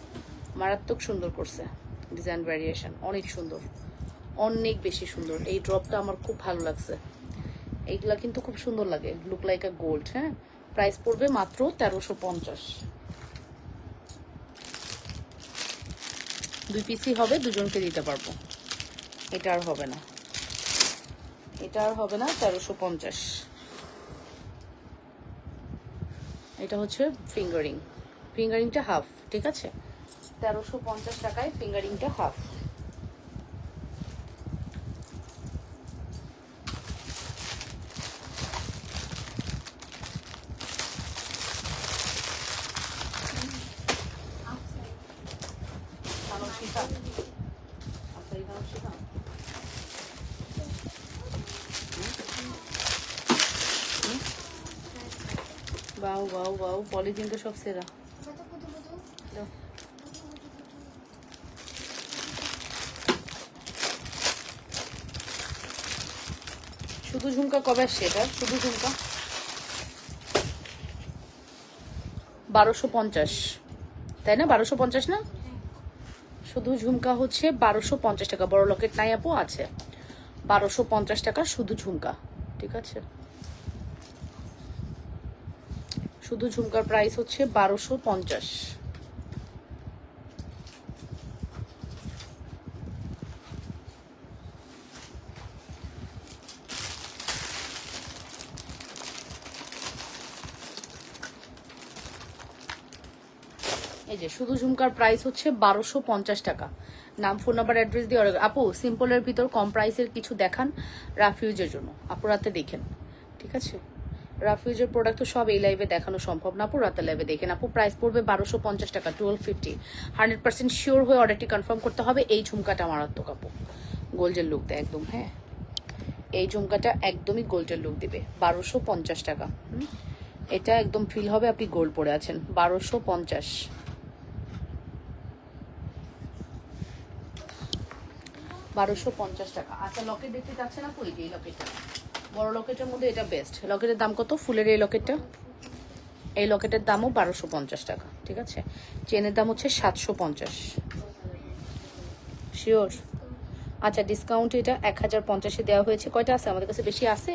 Speaker 1: মারাত্মক সুন্দর করছে ডিজাইন, ভ্যারিয়েশন অনেক সুন্দর, অনেক বেশি সুন্দর। এই ড্রপটা আমার খুব ভালো লাগছে, এইগুলা কিন্তু খুব সুন্দর লাগে, লুক লাইক আ গোল্ড। হ্যাঁ, প্রাইস পড়বে মাত্র 1350। 2 পিসই হবে, দুজনকে দিতে পারবো, এটা আর হবে না। এটা আর হবে না 1350। এটা হচ্ছে ফিঙ্গারিং, ফিঙ্গারিংটা হাফ, ঠিক আছে? 1350 টাকায় ফিঙ্গারিংটা হাফ। বাউ বাউ বাউ, পলিথিন তো সব সেরা। দাও। শুধু ঝুমকা কবে আসছে এটা? শুধু ঝুমকা 1250, তাই না? 1250 না? শুধু ঝুমকা হচ্ছে 1250 টাকা। বড় লকেট নাই আপু? আছে 1250 টাকা শুধু ঝুমকা, ঠিক আছে? শুধু ঝুমকার প্রাইস হচ্ছে 1250। এই যে শুধু ঝুমকার প্রাইস হচ্ছে 1250 টাকা। নাম, ফোন নাম্বার, অ্যাড্রেস দিয়ে অর্ডার। আপু সিম্পলের ভিতর কম প্রাইসের কিছু দেখান রাফিউজের জন্য, আপু রাতে দেখেন, ঠিক আছে? রাফিউজের প্রোডাক্ট তো সব এই লাইভে দেখানো সম্ভব না আপু, রাতে লাইভে দেখেন। আপু প্রাইস পড়বে 1250 টাকা, 1250। 100% শিওর হয়ে অর্ডারটি কনফার্ম করতে হবে। এই ঝুমকাটা মারাত্মক আপু, গোল্ডের লুক দেয় একদম। হ্যাঁ, এই ঝুমকাটা একদমই গোল্ডের লুক দিবে। 1250 টাকা। এটা একদম ফিল হবে আপনি গোল্ড পরে আছেন। 1250। 1250 টাকা। আচ্ছা, লকেট দেখতে চাচ্ছেন আপু? এই যে এই লকেটটা, বড় লকেটের মধ্যে এটা বেস্ট। লকেটের দাম কত? ফুলের এই লকেটটা, এই লকেটের দামও 1250 টাকা, ঠিক আছে? চেনের দাম হচ্ছে 750। শিওর? আচ্ছা, ডিসকাউন্ট এটা 1050-এ দেওয়া হয়েছে। কয়টা আছে আমাদের কাছে? বেশি আছে?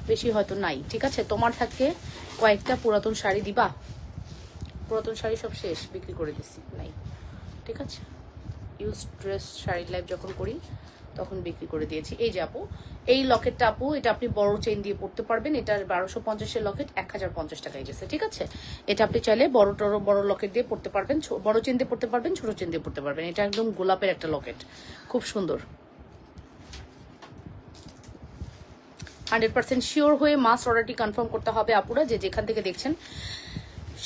Speaker 1: বেশি হয়তো নাই, ঠিক আছে? তোমার থাকতে কয়েকটা পুরাতন শাড়ি দিবা? পুরাতন শাড়ি সব শেষ, বিক্রি করে দিছি, নাই, ঠিক আছে? ইউজ ড্রেস শাড়ির লাইভ যখন করি তখন বিক্রি করে দিয়েছি। এই যে আপু, এই লকেটটা আপু, এটা আপনি বড় চেইন দিয়ে পড়তে পারবেন। এটা 1250-এর লকেট 1050 টাকায় গেছে, ঠিক আছে? এটা আপনি চাইলে বড় লকেট দিয়ে পড়তে পারবেন, বড় চেইন দিয়ে পড়তে পারবেন, ছোট চেইন দিয়ে পড়তে পারবেন। এটা একদম গোলাপের একটা লকেট, খুব সুন্দর। 100% শিওর হয়ে মাস অর্ডারটি কনফার্ম করতে হবে আপুরা, যে যেখান থেকে দেখছেন।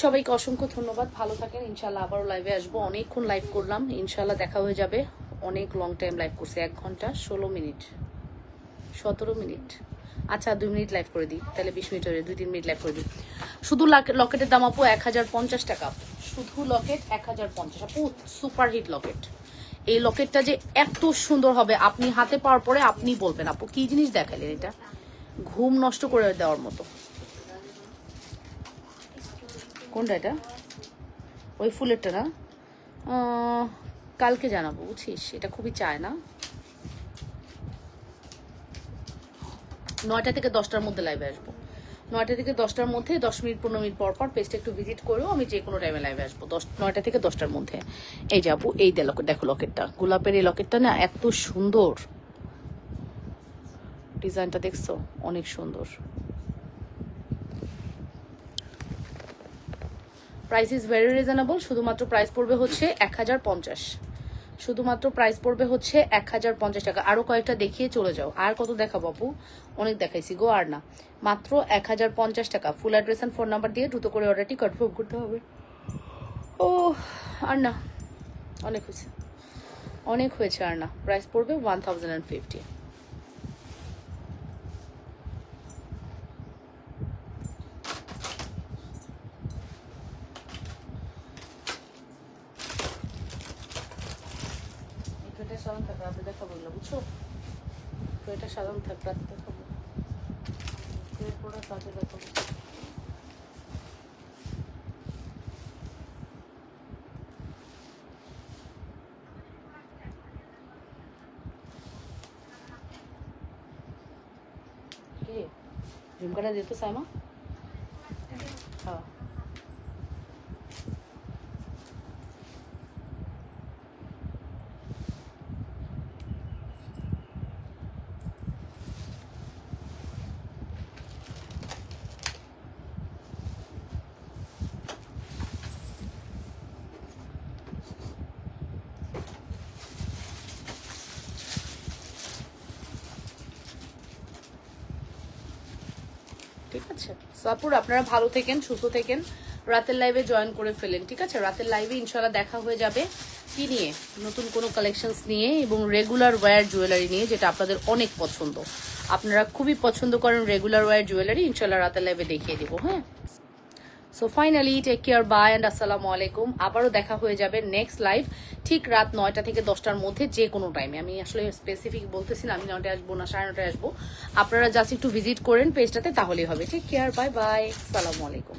Speaker 1: সবাইকে অসংখ্য ধন্যবাদ, ভালো থাকেন। ইনশাল্লাহ আবারও লাইভে আসবো। অনেকক্ষণ লাইভ করলাম, ইনশাল্লাহ দেখা হয়ে যাবে। অনেক লং টাইম লাইভ করছে, 1 ঘন্টা 16 মিনিট 17 মিনিট। আচ্ছা 2 মিনিট লাইভ করে দিই, তাহলে 20 মিনিট হয়ে 2-3 মিনিট লাইভ করে দিই। শুধু লকেটের দাম আপু 1050 টাকা। শুধু লকেট 1050 আপু, সুপার হিট লকেট। এই লকেটটা যে এত সুন্দর হবে, আপনি হাতে পাওয়ার পরে আপনি বলবেন আপু কি জিনিস দেখালেন, এটা ঘুম নষ্ট করে দেওয়ার মতো। কোনটা এটা? ওই ফুলেরটা না? কালকে জানাবো, বুঝছিস? এটা খুবই চায় না। 9টা থেকে 10টার মধ্যে লাইভে আসবো। 9টা থেকে 10টার মধ্যে 10 মিনিট 15 মিনিট পর পর পেজটা একটু ভিজিট করেও আমি যে কোনো টাইমে লাইভে আসবো। 9টা থেকে 10টার মধ্যে। এই যাবো, এই দেখো লকেটটা, গোলাপের এই লকেটটা না এত সুন্দর। ডিজাইনটা দেখছো? অনেক সুন্দর। Price is very reasonable. শুধুমাত্র প্রাইস পড়বে হচ্ছে 1050। শুধুমাত্র প্রাইস পড়বে হচ্ছে 1050 টাকা। আরো কয়েকটা দেখিয়ে চলে যাও। আর কত দেখাবো আপু? অনেক দেখাইছি গো, আর না। মাত্র 1050 টাকা। Full address and phone number দিয়ে দ্রুত করে অর্ডারটি কনফার্ম করতে হবে। ও আর না, অনেক হয়েছে, অনেক হয়েছে, আর না। প্রাইস পড়বে 1050। সাধারণ থাকবে, আপনি দেখাবো এগুলো, বুঝছো? তো এটা সাধারণ থাকবে, রাতে দেখাবো। প্রোডাক্ট রাতে দেখাবো। কি ঝুমকাটা দিত সাইমা? হ্যাঁ, আছে। সো আপুর আপনারা ভালো থেকেন, সুস্থ থেকেন, রাতের লাইভে জয়েন করে ফেলেন, ঠিক আছে? রাতের লাইভে ইনশাল্লাহ দেখা হয়ে যাবে কি নিয়ে, নতুন কোনো কালেকশনস নিয়ে এবং রেগুলার ওয়্যার জুয়েলারি নিয়ে, যেটা আপনাদের অনেক পছন্দ, আপনারা খুবই পছন্দ করেন রেগুলার ওয়্যার জুয়েলারি। ইনশাল্লাহ রাতের লাইভে দেখিয়ে দেবো। হ্যাঁ, so finally take care, bye and আসসালামু আলাইকুম। আবারও দেখা হয়ে যাবে নেক্সট লাইভ ঠিক রাত 9টা থেকে 10টার মধ্যে, যে কোনো টাইমে। আমি আসলে স্পেসিফিক বলতেছি না, আমি 9টায় আসবো না 9:30টায় আসবো। আপনারা জাস্ট একটু ভিজিট করেন পেজটাতে, তাহলেই হবে। টেক কেয়ার, বাই বাই, আসসালামু আলাইকুম।